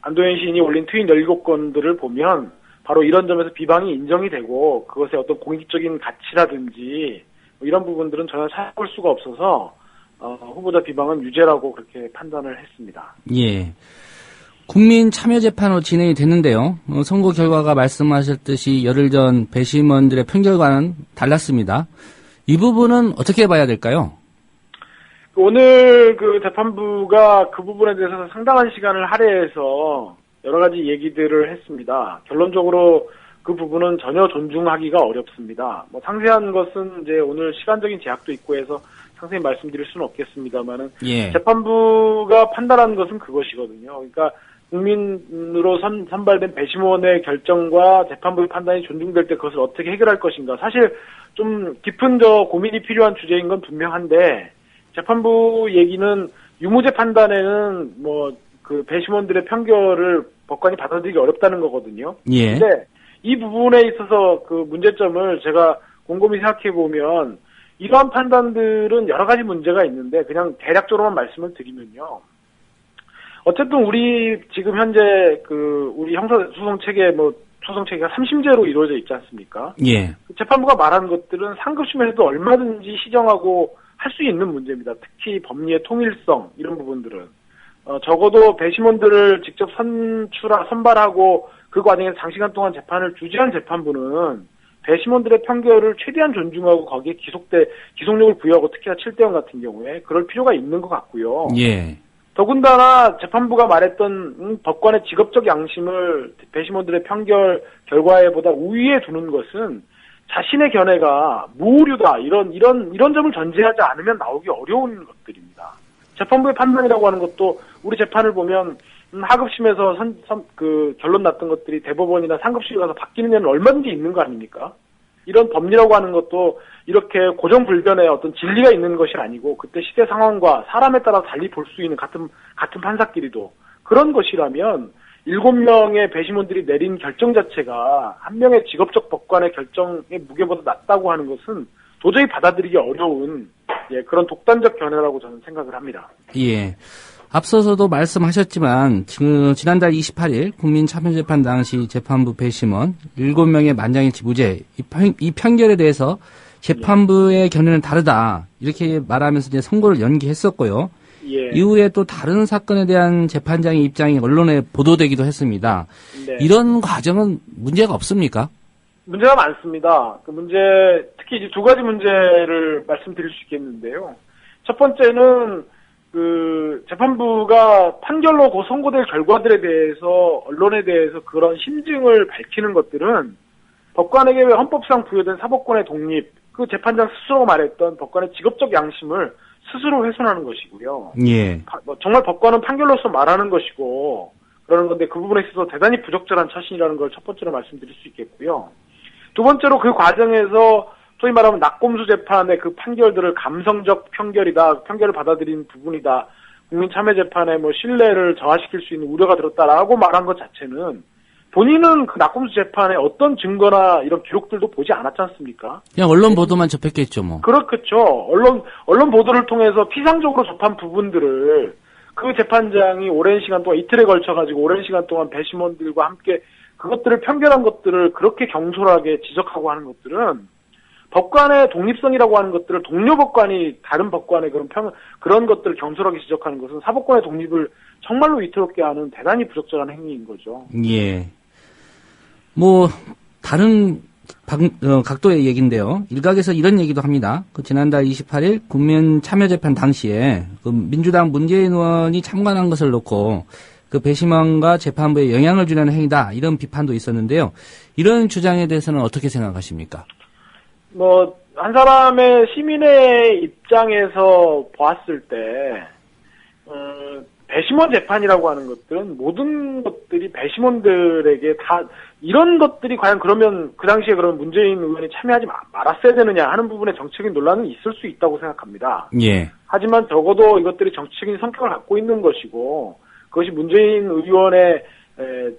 Speaker 10: 안도현 시인이 올린 트윗 17건들을 보면 바로 이런 점에서 비방이 인정이 되고 그것의 어떤 공익적인 가치라든지 뭐 이런 부분들은 전혀 찾아볼 수가 없어서 후보자 비방은 유죄라고 그렇게 판단을 했습니다.
Speaker 2: 예. 국민 참여 재판으로 진행이 됐는데요. 선고 결과가 말씀하셨듯이 열흘 전 배심원들의 판결과는 달랐습니다. 이 부분은 어떻게 봐야 될까요?
Speaker 10: 오늘 재판부가 그 부분에 대해서 상당한 시간을 할애해서 여러 가지 얘기들을 했습니다. 결론적으로 그 부분은 전혀 존중하기가 어렵습니다. 뭐 상세한 것은 이제 오늘 시간적인 제약도 있고 해서 상세히 말씀드릴 수는 없겠습니다만은
Speaker 2: 예.
Speaker 10: 재판부가 판단한 것은 그것이거든요. 그러니까 국민으로 선발된 배심원의 결정과 재판부의 판단이 존중될 때 그것을 어떻게 해결할 것인가. 사실 좀 깊은 고민이 필요한 주제인 건 분명한데 재판부 얘기는 유무죄 판단에는 배심원들의 판결을 법관이 받아들이기 어렵다는 거거든요.
Speaker 2: 예.
Speaker 10: 근데 이 부분에 있어서 그 문제점을 제가 곰곰이 생각해 보면 이러한 판단들은 여러 가지 문제가 있는데 그냥 대략적으로만 말씀을 드리면요. 어쨌든 우리 지금 현재 우리 형사소송 체계 소송 체계가 3심제로 이루어져 있지 않습니까?
Speaker 2: 예.
Speaker 10: 재판부가 말하는 것들은 상급심에서도 얼마든지 시정하고 할 수 있는 문제입니다. 특히 법리의 통일성 이런 부분들은 적어도 배심원들을 직접 선발하고 그 과정에서 장시간 동안 재판을 주재한 재판부는 배심원들의 판결을 최대한 존중하고 거기에 기속력을 부여하고 특히나 7대0 같은 경우에 그럴 필요가 있는 것 같고요.
Speaker 2: 예.
Speaker 10: 더군다나 재판부가 말했던 법관의 직업적 양심을 배심원들의 판결 결과에 보다 우위에 두는 것은 자신의 견해가 무오류다 이런 점을 전제하지 않으면 나오기 어려운 것들입니다. 재판부의 판단이라고 하는 것도 우리 재판을 보면 하급심에서 결론 났던 것들이 대법원이나 상급심에 가서 바뀌는 데는 얼마든지 있는 거 아닙니까? 이런 법리라고 하는 것도 이렇게 고정불변의 어떤 진리가 있는 것이 아니고 그때 시대 상황과 사람에 따라 달리 볼 수 있는 같은 판사끼리도 그런 것이라면 7명의 배심원들이 내린 결정 자체가 한 명의 직업적 법관의 결정의 무게보다 낮다고 하는 것은 도저히 받아들이기 어려운 그런 독단적 견해라고 저는 생각을 합니다.
Speaker 2: 예. 앞서서도 말씀하셨지만 지난달 28일 국민참여재판 당시 재판부 배심원 7명의 만장일치 무죄 이 판결에 대해서 재판부의 견해는 다르다 이렇게 말하면서 이제 선고를 연기했었고요.
Speaker 10: 예.
Speaker 2: 이후에 또 다른 사건에 대한 재판장의 입장이 언론에 보도되기도 했습니다.
Speaker 10: 네.
Speaker 2: 이런 과정은 문제가 없습니까?
Speaker 10: 문제가 많습니다. 특히 이제 두 가지 문제를 말씀드릴 수 있겠는데요. 첫 번째는 재판부가 판결로 선고될 결과들에 대해서 언론에 대해서 그런 심증을 밝히는 것들은 법관에게 헌법상 부여된 사법권의 독립, 그 재판장 스스로 말했던 법관의 직업적 양심을 스스로 훼손하는 것이고요.
Speaker 2: 예.
Speaker 10: 정말 법관은 판결로서 말하는 것이고 그러는 건데 그 부분에 있어서 대단히 부적절한 처신이라는 걸 첫 번째로 말씀드릴 수 있겠고요. 두 번째로 그 과정에서 소위 말하면 낙곰수 재판의 그 판결들을 감성적 판결을 받아들인 부분이다. 국민참여재판의 신뢰를 저하시킬 수 있는 우려가 들었다라고 말한 것 자체는 본인은 그 낙곰수 재판에 어떤 증거나 이런 기록들도 보지 않았지 않습니까?
Speaker 2: 그냥 언론 보도만 접했겠죠, 뭐.
Speaker 10: 그렇겠죠. 언론 보도를 통해서 피상적으로 접한 부분들을 그 재판장이 오랜 시간 동안 이틀에 걸쳐가지고 오랜 시간 동안 배심원들과 함께 그것들을 편견한 것들을 그렇게 경솔하게 지적하고 하는 것들은 법관의 독립성이라고 하는 것들을 동료법관이 다른 법관의 그런 것들을 경솔하게 지적하는 것은 사법권의 독립을 정말로 위태롭게 하는 대단히 부적절한 행위인 거죠.
Speaker 2: 예. 다른 각도의 얘기인데요. 일각에서 이런 얘기도 합니다. 지난달 28일 국민 참여재판 당시에 민주당 문재인 의원이 참관한 것을 놓고 배심원과 재판부에 영향을 주려는 행위다, 이런 비판도 있었는데요. 이런 주장에 대해서는 어떻게 생각하십니까?
Speaker 10: 한 사람의 시민의 입장에서 보았을 때, 배심원 재판이라고 하는 것들은 모든 것들이 배심원들에게 다 이런 것들이 과연 그러면 그 당시에 그런 문재인 의원이 참여하지 말았어야 되느냐 하는 부분에 정치적인 논란은 있을 수 있다고 생각합니다.
Speaker 2: 예.
Speaker 10: 하지만 적어도 이것들이 정치적인 성격을 갖고 있는 것이고 그것이 문재인 의원의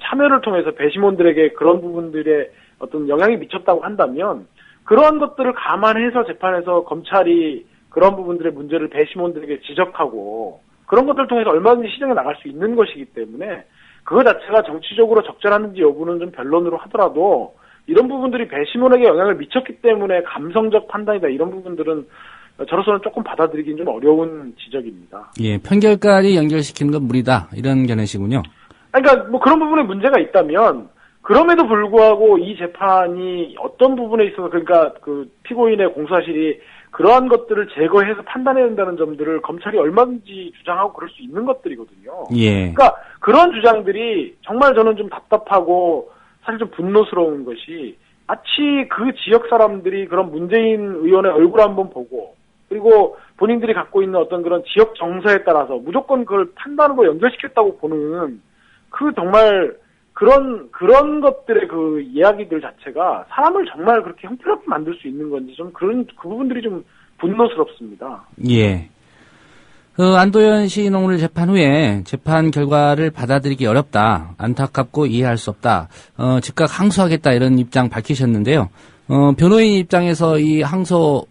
Speaker 10: 참여를 통해서 배심원들에게 그런 부분들에 어떤 영향이 미쳤다고 한다면 그러한 것들을 감안해서 재판에서 검찰이 그런 부분들의 문제를 배심원들에게 지적하고 그런 것들을 통해서 얼마든지 시정해 나갈 수 있는 것이기 때문에 그거 자체가 정치적으로 적절한지 여부는 좀 변론으로 하더라도 이런 부분들이 배심원에게 영향을 미쳤기 때문에 감성적 판단이다, 이런 부분들은 저로서는 조금 받아들이긴 좀 어려운 지적입니다.
Speaker 2: 예, 편결까지 연결시키는 건 무리다, 이런 견해시군요.
Speaker 10: 그러니까 그런 부분에 문제가 있다면 그럼에도 불구하고 이 재판이 어떤 부분에 있어서 그러니까 그 피고인의 공소사실이 그러한 것들을 제거해서 판단해야 된다는 점들을 검찰이 얼마든지 주장하고 그럴 수 있는 것들이거든요.
Speaker 2: 예.
Speaker 10: 그러니까 그런 주장들이 정말 저는 좀 답답하고 사실 좀 분노스러운 것이 마치 그 지역 사람들이 그런 문재인 의원의 얼굴 한번 보고 그리고 본인들이 갖고 있는 어떤 그런 지역 정서에 따라서 무조건 그걸 판단하고 연결시켰다고 보는 그 정말 그런 것들의 그 이야기들 자체가 사람을 정말 그렇게 형편없게 만들 수 있는 건지 좀 그 부분들이 좀 분노스럽습니다.
Speaker 2: 예. 안도현 시인 오늘 재판 후에 재판 결과를 받아들이기 어렵다, 안타깝고 이해할 수 없다, 즉각 항소하겠다, 이런 입장 밝히셨는데요. 변호인 입장에서 이 항소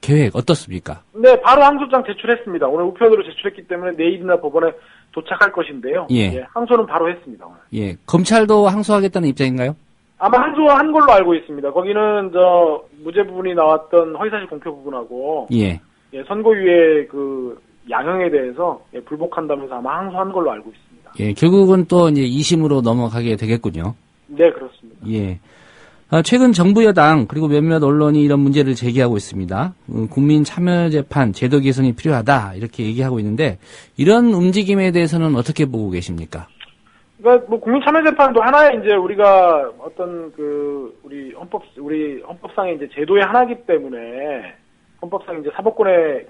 Speaker 2: 계획 어떻습니까?
Speaker 10: 네, 바로 항소장 제출했습니다. 오늘 우편으로 제출했기 때문에 내일이나 법원에 도착할 것인데요.
Speaker 2: 예.
Speaker 10: 항소는 바로 했습니다, 오늘.
Speaker 2: 예. 검찰도 항소하겠다는 입장인가요?
Speaker 10: 아마 항소한 걸로 알고 있습니다. 거기는 무죄 부분이 나왔던 허위사실 공표 부분하고
Speaker 2: 예.
Speaker 10: 선고유예 그 양형에 대해서 불복한다면서 아마 항소한 걸로 알고 있습니다.
Speaker 2: 예, 결국은 또 이제 2심으로 넘어가게 되겠군요.
Speaker 10: 네, 그렇습니다.
Speaker 2: 예. 최근 정부 여당 그리고 몇몇 언론이 이런 문제를 제기하고 있습니다. 국민 참여재판 제도 개선이 필요하다, 이렇게 얘기하고 있는데 이런 움직임에 대해서는 어떻게 보고 계십니까?
Speaker 10: 그러니까 국민 참여재판도 하나의 이제 우리가 어떤 우리 헌법상의 이제 제도의 하나이기 때문에 헌법상 이제 사법권의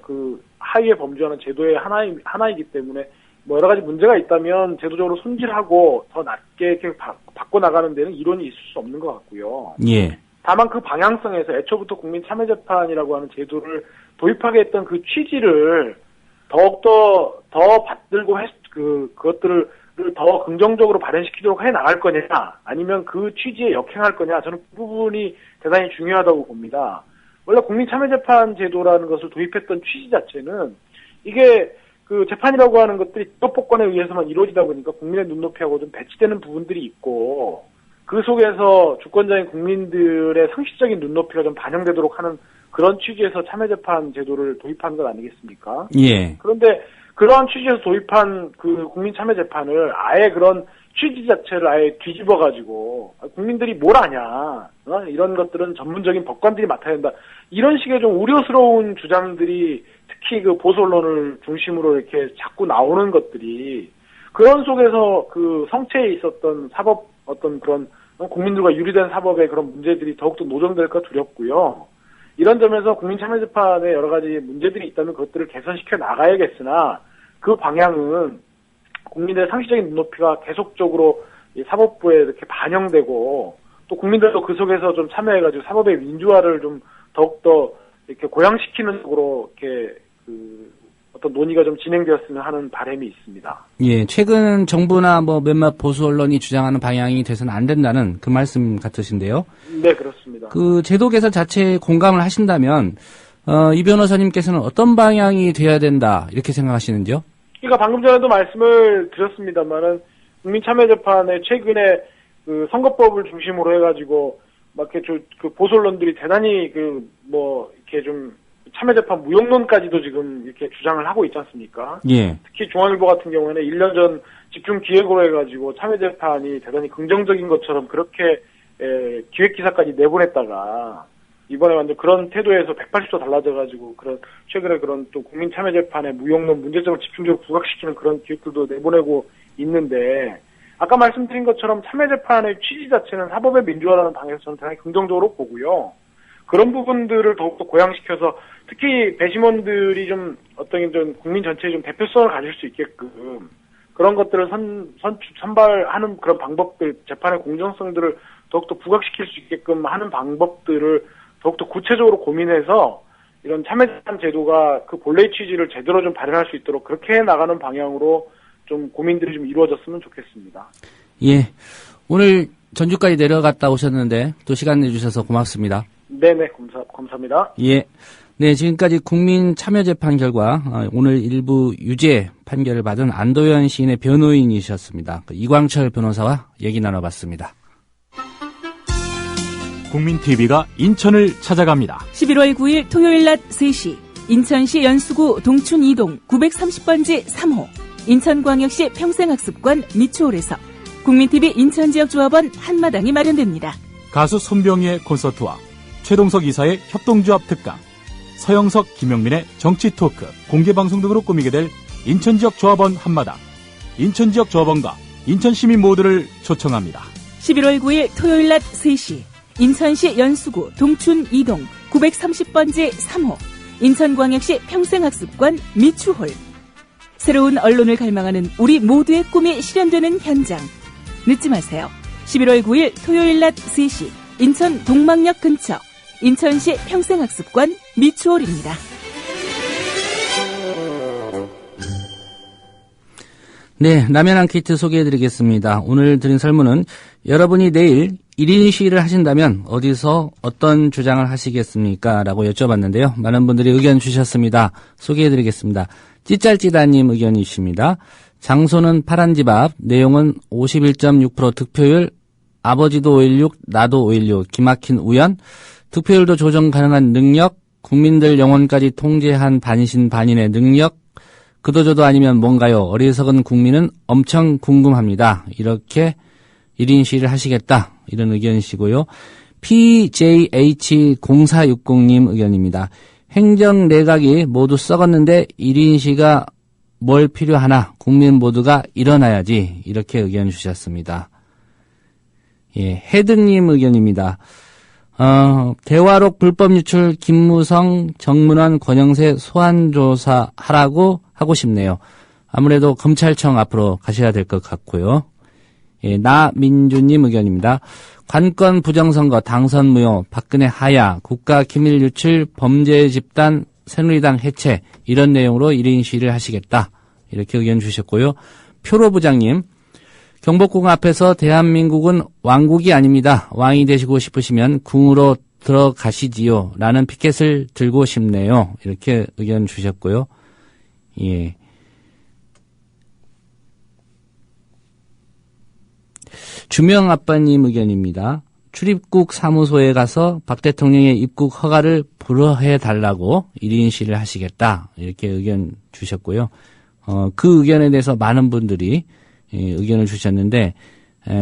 Speaker 10: 하위에 범주하는 제도의 하나이기 때문에 여러 가지 문제가 있다면 제도적으로 손질하고 더 낮게 이렇게 바꿔 나가는 데는 이론이 있을 수 없는 것 같고요.
Speaker 2: 예.
Speaker 10: 다만 그 방향성에서 애초부터 국민 참여재판이라고 하는 제도를 도입하게 했던 그 취지를 더욱더 더 받들고 그것들을 더 긍정적으로 발현시키도록 해 나갈 거냐, 아니면 그 취지에 역행할 거냐, 저는 그 부분이 대단히 중요하다고 봅니다. 원래 국민 참여재판 제도라는 것을 도입했던 취지 자체는 이게 재판이라고 하는 것들이 입법권에 의해서만 이루어지다 보니까 국민의 눈높이하고 좀 배치되는 부분들이 있고 그 속에서 주권자인 국민들의 상식적인 눈높이가 좀 반영되도록 하는 그런 취지에서 참여재판 제도를 도입한 것 아니겠습니까?
Speaker 2: 예.
Speaker 10: 그런데 그러한 취지에서 도입한 그 국민 참여재판을 아예 그런 취지 자체를 아예 뒤집어가지고 국민들이 뭘 아냐, 이런 것들은 전문적인 법관들이 맡아야 된다, 이런 식의 좀 우려스러운 주장들이 특히 그 보수 언론을 중심으로 이렇게 자꾸 나오는 것들이 그런 속에서 그 성체에 있었던 사법 어떤 그런 국민들과 유리된 사법의 그런 문제들이 더욱더 노정될까 두렵고요. 이런 점에서 국민 참여재판에 여러 가지 문제들이 있다면 그것들을 개선시켜 나가야겠으나 그 방향은 국민들의 상식적인 눈높이가 계속적으로 이 사법부에 이렇게 반영되고 또 국민들도 그 속에서 좀 참여해가지고 사법의 민주화를 좀 더욱더 이렇게 고양시키는 쪽으로 이렇게 어떤 논의가 좀 진행되었으면 하는 바람이 있습니다.
Speaker 2: 예, 최근 정부나 몇몇 보수 언론이 주장하는 방향이 돼서는 안 된다는 그 말씀 같으신데요.
Speaker 10: 네, 그렇습니다.
Speaker 2: 그 제도 개선 자체에 공감을 하신다면 이 변호사님께서는 어떤 방향이 돼야 된다, 이렇게 생각하시는지요?
Speaker 10: 그러니까 방금 전에도 말씀을 드렸습니다만은 국민참여재판에 최근에 그 선거법을 중심으로 해가지고 막 이렇게 그 보수언론들이 대단히 이렇게 좀 참여재판 무용론까지도 지금 이렇게 주장을 하고 있지 않습니까?
Speaker 2: 예.
Speaker 10: 특히 중앙일보 같은 경우에는 1년 전 집중기획으로 해가지고 참여재판이 대단히 긍정적인 것처럼 그렇게 기획기사까지 내보냈다가 이번에 완전 그런 태도에서 180도 달라져가지고 최근에 그런 또 국민참여재판의 무용론 문제점을 집중적으로 부각시키는 그런 기획들도 내보내고 있는데 아까 말씀드린 것처럼 참여재판의 취지 자체는 사법의 민주화라는 방에서 저는 대단히 긍정적으로 보고요. 그런 부분들을 더욱더 고양시켜서 특히 배심원들이 좀 좀 국민 전체에 좀 대표성을 가질 수 있게끔 그런 것들을 선발하는 그런 방법들, 재판의 공정성들을 더욱더 부각시킬 수 있게끔 하는 방법들을 더욱더 구체적으로 고민해서 이런 참여재판 제도가 그 본래의 취지를 제대로 좀 발현할 수 있도록 그렇게 나가는 방향으로 좀 고민들이 좀 이루어졌으면 좋겠습니다.
Speaker 2: 예. 오늘 전주까지 내려갔다 오셨는데 또 시간 내주셔서 고맙습니다.
Speaker 10: 네네, 감사합니다.
Speaker 2: 예. 네, 지금까지 국민참여재판 결과 오늘 일부 유죄 판결을 받은 안도현 시인의 변호인이셨습니다. 이광철 변호사와 얘기 나눠봤습니다.
Speaker 1: 국민TV가 인천을 찾아갑니다.
Speaker 11: 11월 9일 토요일 낮 3시 인천시 연수구 동춘 2동 930번지 3호 인천광역시 평생학습관 미추홀에서 국민TV 인천지역조합원 한마당이 마련됩니다.
Speaker 1: 가수 손병희의 콘서트와 최동석 이사의 협동조합 특강, 서영석, 김영민의 정치 토크, 공개방송 등으로 꾸미게 될 인천지역 조합원 한마당, 인천지역 조합원과 인천시민 모두를 초청합니다.
Speaker 11: 11월 9일 토요일 낮 3시 인천시 연수구 동춘 2동 930번지 3호 인천광역시 평생학습관 미추홀. 새로운 언론을 갈망하는 우리 모두의 꿈이 실현되는 현장. 늦지 마세요. 11월 9일 토요일 낮 3시 인천 동막역 근처 인천시 평생학습관 미추홀입니다.
Speaker 2: 네, 라면 앙케이트 소개해드리겠습니다. 오늘 드린 설문은 여러분이 내일 1인 시위를 하신다면 어디서 어떤 주장을 하시겠습니까? 라고 여쭤봤는데요. 많은 분들이 의견 주셨습니다. 소개해드리겠습니다. 찌짤찌다님 의견이십니다. 장소는 파란 집 앞, 내용은 51.6% 득표율, 아버지도 5.16, 나도 5.16, 기막힌 우연, 득표율도 조정 가능한 능력, 국민들 영혼까지 통제한 반신반인의 능력, 그도저도 아니면 뭔가요? 어리석은 국민은 엄청 궁금합니다. 이렇게 1인 시위를 하시겠다. 이런 의견이시고요. PJH0460님 의견입니다. 행정 내각이 모두 썩었는데 1인 시위가 뭘 필요하나? 국민 모두가 일어나야지. 이렇게 의견 주셨습니다. 예, 헤드님 의견입니다. 대화록 불법 유출 김무성, 정문원, 권영세 소환조사 하라고 하고 싶네요. 아무래도 검찰청 앞으로 가셔야 될 것 같고요. 예, 나민주님 의견입니다. 관건 부정선거, 당선 무효, 박근혜 하야, 국가 기밀 유출, 범죄 집단, 새누리당 해체 이런 내용으로 1인 시위를 하시겠다. 이렇게 의견 주셨고요. 표로부장님, 경복궁 앞에서 대한민국은 왕국이 아닙니다. 왕이 되시고 싶으시면 궁으로 들어가시지요. 라는 피켓을 들고 싶네요. 이렇게 의견 주셨고요. 예. 주명 아빠님 의견입니다. 출입국 사무소에 가서 박 대통령의 입국 허가를 불허해 달라고 1인 시위를 하시겠다. 이렇게 의견 주셨고요. 그 의견에 대해서 많은 분들이 의견을 주셨는데,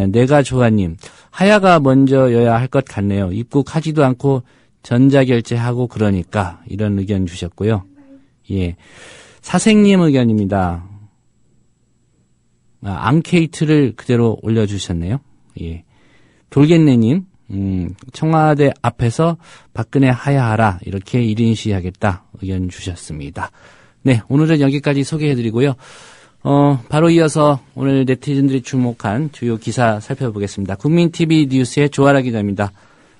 Speaker 2: 내가 조아님, 하야가 먼저여야 할 것 같네요. 입국하지도 않고 전자결제하고 그러니까, 이런 의견 주셨고요. 예. 사생님 의견입니다. 앙케이트를 그대로 올려주셨네요. 예. 돌겠네님, 청와대 앞에서 박근혜 하야하라, 이렇게 1인 시위하겠다 의견 주셨습니다. 네, 오늘은 여기까지 소개해드리고요. 바로 이어서 오늘 네티즌들이 주목한 주요 기사 살펴보겠습니다. 국민TV 뉴스의 조아라 기자입니다.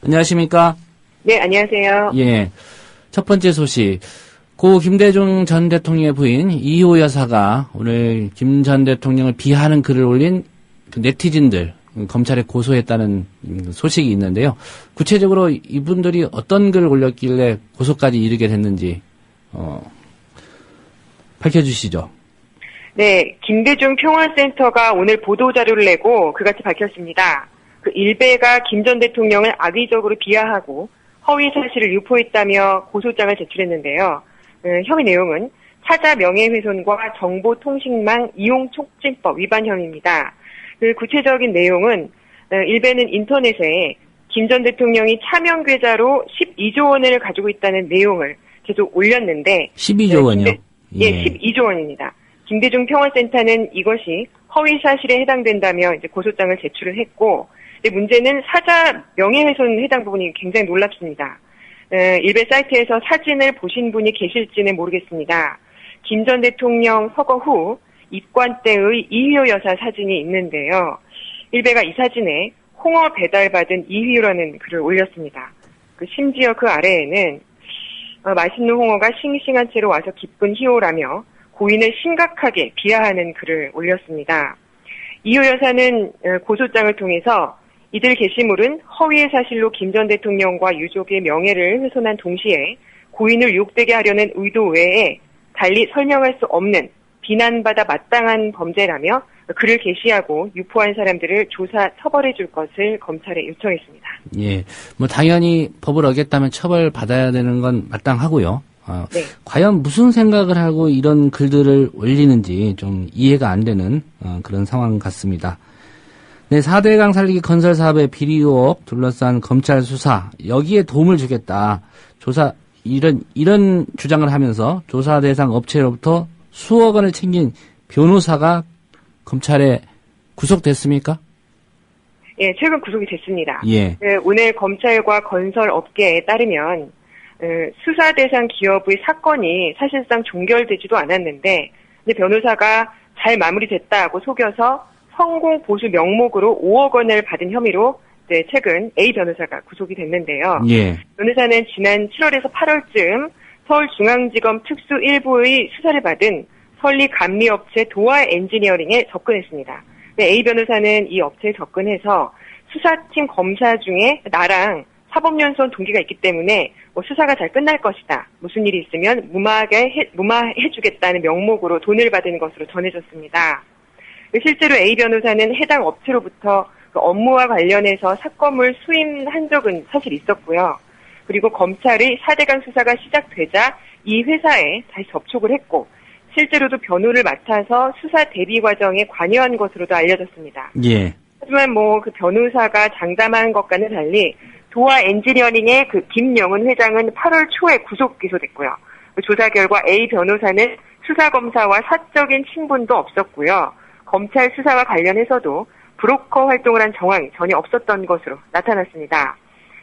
Speaker 2: 안녕하십니까?
Speaker 12: 네, 안녕하세요.
Speaker 2: 예. 첫 번째 소식. 고 김대중 전 대통령의 부인 이호 여사가 오늘 김 전 대통령을 비하하는 글을 올린 그 네티즌들 검찰에 고소했다는 소식이 있는데요. 구체적으로 이분들이 어떤 글을 올렸길래 고소까지 이르게 됐는지 밝혀주시죠.
Speaker 12: 네, 김대중 평화센터가 오늘 보도자료를 내고 그같이 밝혔습니다. 그 일베가 김 전 대통령을 악의적으로 비하하고 허위 사실을 유포했다며 고소장을 제출했는데요. 혐의 내용은 사자 명예훼손과 정보통신망 이용촉진법 위반 혐의입니다. 그 구체적인 내용은 일베는 인터넷에 김 전 대통령이 차명계좌로 12조 원을 가지고 있다는 내용을 계속 올렸는데
Speaker 2: 12조 원이요?
Speaker 12: 예, 12조 원입니다. 김대중 평화센터는 이것이 허위 사실에 해당된다며 이제 고소장을 제출을 했고, 근데 문제는 사자 명예훼손 해당 부분이 굉장히 놀랍습니다. 일베 사이트에서 사진을 보신 분이 계실지는 모르겠습니다. 김 전 대통령 서거 후 입관 때의 이휘호 여사 사진이 있는데요. 일베가 이 사진에 홍어 배달받은 이휘호라는 글을 올렸습니다. 심지어 그 아래에는 맛있는 홍어가 싱싱한 채로 와서 기쁜 희호라며 고인을 심각하게 비하하는 글을 올렸습니다. 이휘호 여사는 고소장을 통해서 이들 게시물은 허위의 사실로 김 전 대통령과 유족의 명예를 훼손한 동시에 고인을 욕되게 하려는 의도 외에 달리 설명할 수 없는 비난받아 마땅한 범죄라며 글을 게시하고 유포한 사람들을 조사 처벌해 줄 것을 검찰에 요청했습니다.
Speaker 2: 예, 뭐 당연히 법을 어겼다면 처벌받아야 되는 건 마땅하고요.
Speaker 12: 네.
Speaker 2: 과연 무슨 생각을 하고 이런 글들을 올리는지 좀 이해가 안 되는 그런 상황 같습니다. 네, 4대강 살리기 건설 사업의 비리 의혹 둘러싼 검찰 수사, 여기에 도움을 주겠다. 이런 주장을 하면서 조사 대상 업체로부터 수억 원을 챙긴 변호사가 검찰에 구속됐습니까?
Speaker 12: 예, 최근 구속이 됐습니다.
Speaker 2: 예.
Speaker 12: 오늘 검찰과 건설 업계에 따르면 수사 대상 기업의 사건이 사실상 종결되지도 않았는데, 근데 변호사가 잘 마무리됐다고 속여서 성공 보수 명목으로 5억 원을 받은 혐의로 최근 A 변호사가 구속이 됐는데요.
Speaker 2: 예.
Speaker 12: 변호사는 지난 7월에서 8월쯤 서울중앙지검 특수 1부의 수사를 받은 설리 감리업체 도화 엔지니어링에 접근했습니다. A 변호사는 이 업체에 접근해서 수사팀 검사 중에 나랑 사법연수원 동기가 있기 때문에 수사가 잘 끝날 것이다. 무슨 일이 있으면 무마해주겠다는 명목으로 돈을 받은 것으로 전해졌습니다. 실제로 A 변호사는 해당 업체로부터 업무와 관련해서 사건을 수임한 적은 사실 있었고요. 그리고 검찰의 4대강 수사가 시작되자 이 회사에 다시 접촉을 했고, 실제로도 변호를 맡아서 수사 대비 과정에 관여한 것으로도 알려졌습니다.
Speaker 2: 예.
Speaker 12: 하지만 그 변호사가 장담한 것과는 달리 도화 엔지니어링의 김영은 회장은 8월 초에 구속 기소됐고요. 조사 결과 A 변호사는 수사검사와 사적인 친분도 없었고요. 검찰 수사와 관련해서도 브로커 활동을 한 정황이 전혀 없었던 것으로 나타났습니다.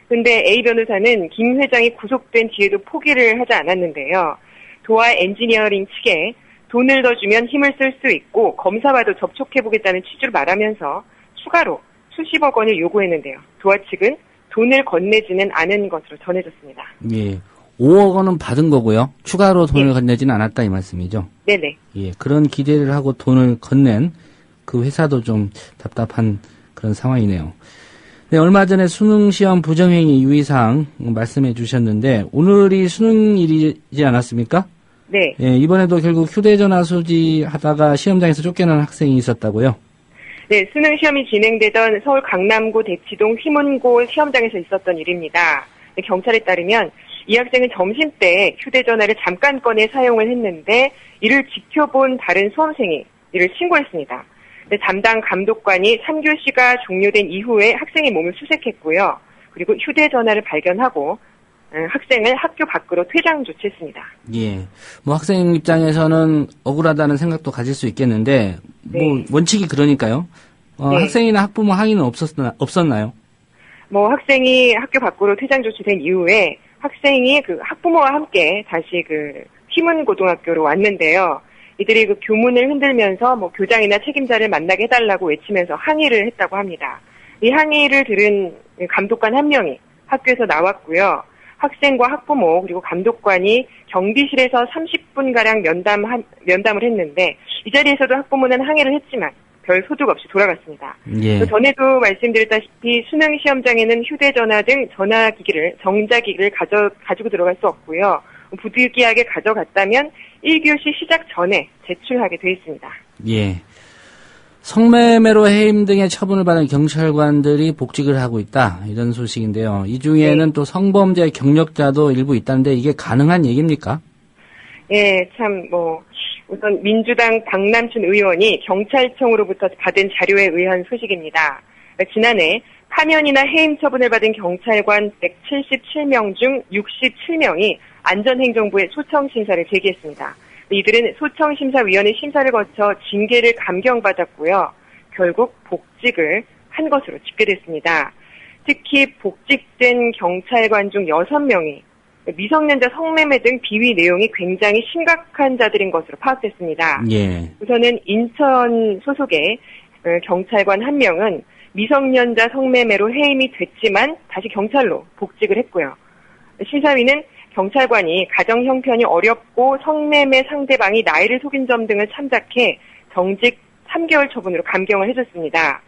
Speaker 12: 그런데 A 변호사는 김 회장이 구속된 뒤에도 포기를 하지 않았는데요. 도화 엔지니어링 측에 돈을 더 주면 힘을 쓸 수 있고 검사와도 접촉해보겠다는 취지로 말하면서 추가로 수십억 원을 요구했는데요. 도화 측은 돈을 건네지는 않은 것으로 전해졌습니다.
Speaker 2: 예. 5억 원은 받은 거고요. 추가로 돈을 건네지는 않았다 이 말씀이죠?
Speaker 12: 네네.
Speaker 2: 예. 그런 기대를 하고 돈을 건넨 그 회사도 좀 답답한 그런 상황이네요. 네, 얼마 전에 수능시험 부정행위 유의사항 말씀해 주셨는데 오늘이 수능일이지 않았습니까?
Speaker 12: 네.
Speaker 2: 예, 이번에도 결국 휴대전화 소지하다가 시험장에서 쫓겨난 학생이 있었다고요?
Speaker 12: 네, 수능 시험이 진행되던 서울 강남구 대치동 휘문고 시험장에서 있었던 일입니다. 경찰에 따르면 이 학생은 점심때 휴대전화를 잠깐 꺼내 사용을 했는데 이를 지켜본 다른 수험생이 이를 신고했습니다. 담당 감독관이 3교시가 종료된 이후에 학생의 몸을 수색했고요. 그리고 휴대전화를 발견하고 학생을 학교 밖으로 퇴장 조치했습니다.
Speaker 2: 예. 학생 입장에서는 억울하다는 생각도 가질 수 있겠는데,
Speaker 12: 네.
Speaker 2: 원칙이 그러니까요.
Speaker 12: 네.
Speaker 2: 학생이나 학부모 항의는 없었나요?
Speaker 12: 학생이 학교 밖으로 퇴장 조치된 이후에 학생이 학부모와 함께 다시 휘문고등학교로 왔는데요. 이들이 교문을 흔들면서 교장이나 책임자를 만나게 해달라고 외치면서 항의를 했다고 합니다. 이 항의를 들은 감독관 한 명이 학교에서 나왔고요. 학생과 학부모 그리고 감독관이 경비실에서 30분가량 면담을 했는데 이 자리에서도 학부모는 항의를 했지만 별 소득 없이 돌아갔습니다.
Speaker 2: 예.
Speaker 12: 전에도 말씀드렸다시피 수능 시험장에는 휴대전화 등 전자기기를 가지고 들어갈 수 없고요. 부득이하게 가져갔다면 1교시 시작 전에 제출하게 돼 있습니다.
Speaker 2: 예. 성매매로 해임 등의 처분을 받은 경찰관들이 복직을 하고 있다. 이런 소식인데요. 이 중에는 또 성범죄 경력자도 일부 있다는데 이게 가능한 얘기입니까?
Speaker 12: 예, 우선 민주당 박남춘 의원이 경찰청으로부터 받은 자료에 의한 소식입니다. 지난해 파면이나 해임 처분을 받은 경찰관 177명 중 67명이 안전행정부에 소청심사를 제기했습니다. 이들은 소청심사위원회 심사를 거쳐 징계를 감경받았고요. 결국 복직을 한 것으로 집계됐습니다. 특히 복직된 경찰관 중 6명이 미성년자 성매매 등 비위 내용이 굉장히 심각한 자들인 것으로 파악됐습니다.
Speaker 2: 예.
Speaker 12: 우선은 인천 소속의 경찰관 1명은 미성년자 성매매로 해임이 됐지만 다시 경찰로 복직을 했고요. 심사위는 경찰관이 가정 형편이 어렵고 성매매 상대방이 나이를 속인 점 등을 참작해 정직 3개월 처분으로 감경을 해줬습니다.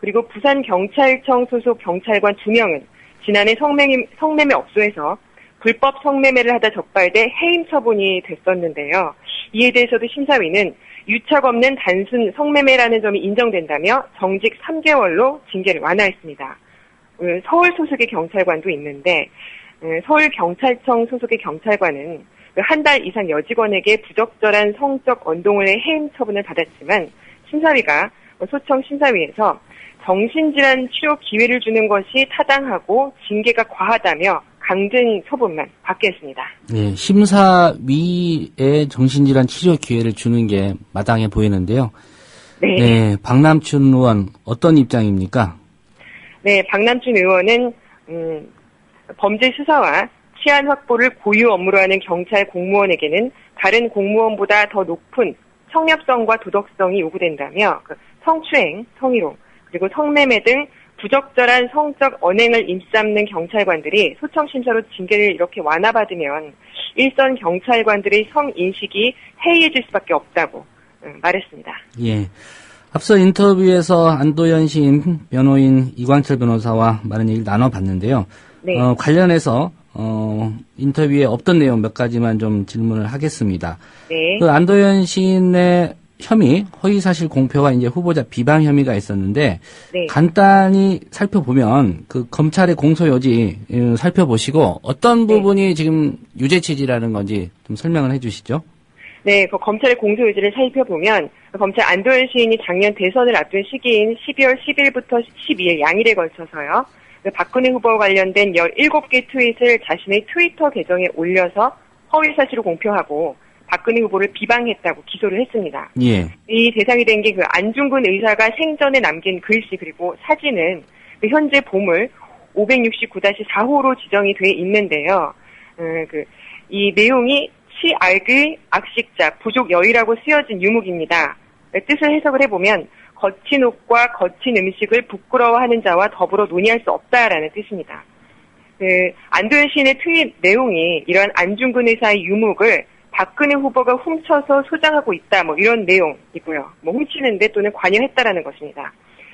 Speaker 12: 그리고 부산경찰청 소속 경찰관 2명은 지난해 성매매 업소에서 불법 성매매를 하다 적발돼 해임 처분이 됐었는데요. 이에 대해서도 심사위는 유착 없는 단순 성매매라는 점이 인정된다며 정직 3개월로 징계를 완화했습니다. 서울 소속의 경찰관도 있는데 서울경찰청 소속의 경찰관은 한 달 이상 여직원에게 부적절한 성적 언동을 해 해임 처분을 받았지만 심사위가 소청 심사위에서 정신질환 치료 기회를 주는 것이 타당하고 징계가 과하다며 강등 처분만 받게 했습니다.
Speaker 2: 네, 심사위에 정신질환 치료 기회를 주는 게 마땅해 보이는데요. 네, 박남춘 의원 어떤 입장입니까?
Speaker 12: 네, 박남춘 의원은 범죄 수사와 치안 확보를 고유 업무로 하는 경찰 공무원에게는 다른 공무원보다 더 높은 청렴성과 도덕성이 요구된다며 성추행, 성희롱, 그리고 성매매 등 부적절한 성적 언행을 일삼는 경찰관들이 소청심사로 징계를 이렇게 완화받으면 일선 경찰관들의 성인식이 해이해질 수밖에 없다고 말했습니다.
Speaker 2: 예. 앞서 인터뷰에서 안도현 시인, 변호인 이광철 변호사와 많은 얘기를 나눠봤는데요.
Speaker 12: 네.
Speaker 2: 관련해서 인터뷰에 없던 내용 몇 가지만 좀 질문을 하겠습니다.
Speaker 12: 네.
Speaker 2: 그 안도현 시인의 혐의, 허위사실 공표와 이제 후보자 비방 혐의가 있었는데
Speaker 12: 네.
Speaker 2: 간단히 살펴보면 그 검찰의 공소 요지 살펴보시고 어떤 부분이 지금 유죄 취지라는 건지 좀 설명을 해주시죠.
Speaker 12: 네, 검찰의 공소 요지를 살펴보면 검찰 안도현 시인이 작년 대선을 앞둔 시기인 12월 10일부터 12일 양일에 걸쳐서요. 박근혜 후보와 관련된 17개 트윗을 자신의 트위터 계정에 올려서 허위사실을 공표하고 박근혜 후보를 비방했다고 기소를 했습니다.
Speaker 2: 예.
Speaker 12: 이 대상이 된 게 그 안중근 의사가 생전에 남긴 글씨 그리고 사진은 현재 보물 569-4호로 지정이 돼 있는데요. 이 내용이 치알의 악식자, 부족 여의라고 쓰여진 유목입니다. 뜻을 해석을 해보면 거친 옷과 거친 음식을 부끄러워하는 자와 더불어 논의할 수 없다라는 뜻입니다. 안도현 시인의 트윗 내용이 이러한 안중근 의사의 유목을 박근혜 후보가 훔쳐서 소장하고 있다, 이런 내용이고요. 훔치는데 또는 관여했다라는 것입니다.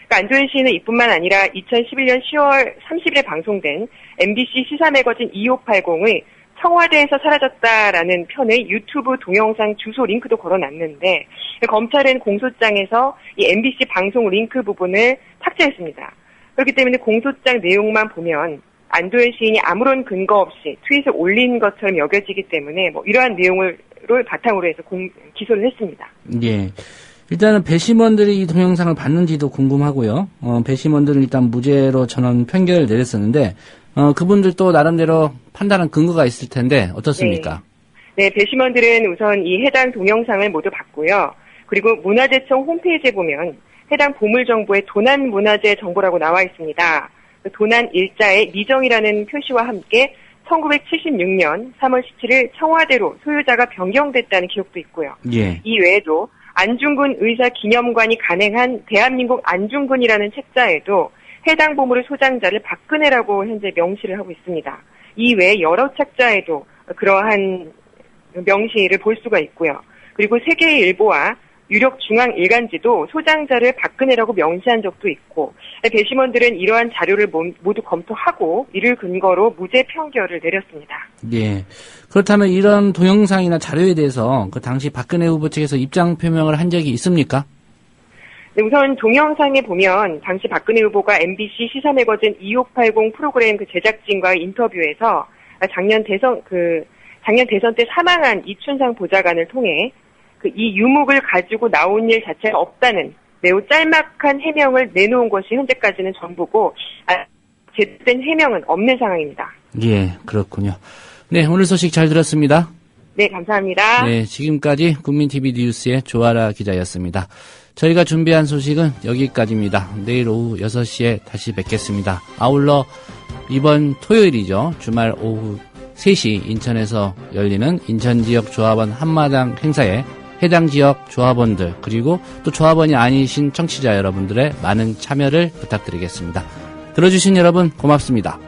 Speaker 12: 그러니까 안도현 시인은 이뿐만 아니라 2011년 10월 30일에 방송된 MBC 시사 매거진 2580의 청와대에서 사라졌다라는 편의 유튜브 동영상 주소 링크도 걸어놨는데 검찰은 공소장에서 이 MBC 방송 링크 부분을 삭제했습니다. 그렇기 때문에 공소장 내용만 보면 안도현 시인이 아무런 근거 없이 트윗을 올린 것처럼 여겨지기 때문에 이러한 내용을 바탕으로 해서 기소를 했습니다.
Speaker 2: 예. 일단은 배심원들이 이 동영상을 봤는지도 궁금하고요. 배심원들은 일단 무죄로 전원 판결을 내렸었는데 그분들도 나름대로 판단한 근거가 있을 텐데 어떻습니까?
Speaker 12: 네, 배심원들은 우선 이 해당 동영상을 모두 봤고요. 그리고 문화재청 홈페이지에 보면 해당 보물정보에 도난문화재 정보라고 나와 있습니다. 도난 일자에 미정이라는 표시와 함께 1976년 3월 17일 청와대로 소유자가 변경됐다는 기록도 있고요.
Speaker 2: 예.
Speaker 12: 이 외에도 안중근 의사 기념관이 간행한 대한민국 안중근이라는 책자에도 해당 보물의 소장자를 박근혜라고 현재 명시를 하고 있습니다. 이 외에 여러 책자에도 그러한 명시를 볼 수가 있고요. 그리고 세계일보와 유력 중앙 일간지도 소장자를 박근혜라고 명시한 적도 있고 배심원들은 이러한 자료를 모두 검토하고 이를 근거로 무죄 판결을 내렸습니다.
Speaker 2: 예. 그렇다면 이런 동영상이나 자료에 대해서 그 당시 박근혜 후보 측에서 입장 표명을 한 적이 있습니까?
Speaker 12: 네, 우선 동영상에 보면 당시 박근혜 후보가 MBC 시사매거진 2580 프로그램 그 제작진과의 인터뷰에서 작년 대선 때 사망한 이춘상 보좌관을 통해 이 유목을 가지고 나온 일 자체가 없다는 매우 짤막한 해명을 내놓은 것이 현재까지는 전부고 제대된 해명은 없는 상황입니다.
Speaker 2: 예, 그렇군요. 네, 오늘 소식 잘 들었습니다.
Speaker 12: 네, 감사합니다.
Speaker 2: 네, 지금까지 국민TV 뉴스의 조아라 기자였습니다. 저희가 준비한 소식은 여기까지입니다. 내일 오후 6시에 다시 뵙겠습니다. 아울러 이번 토요일이죠. 주말 오후 3시 인천에서 열리는 인천지역 조합원 한마당 행사에 해당 지역 조합원들 그리고 또 조합원이 아니신 청취자 여러분들의 많은 참여를 부탁드리겠습니다. 들어주신 여러분 고맙습니다.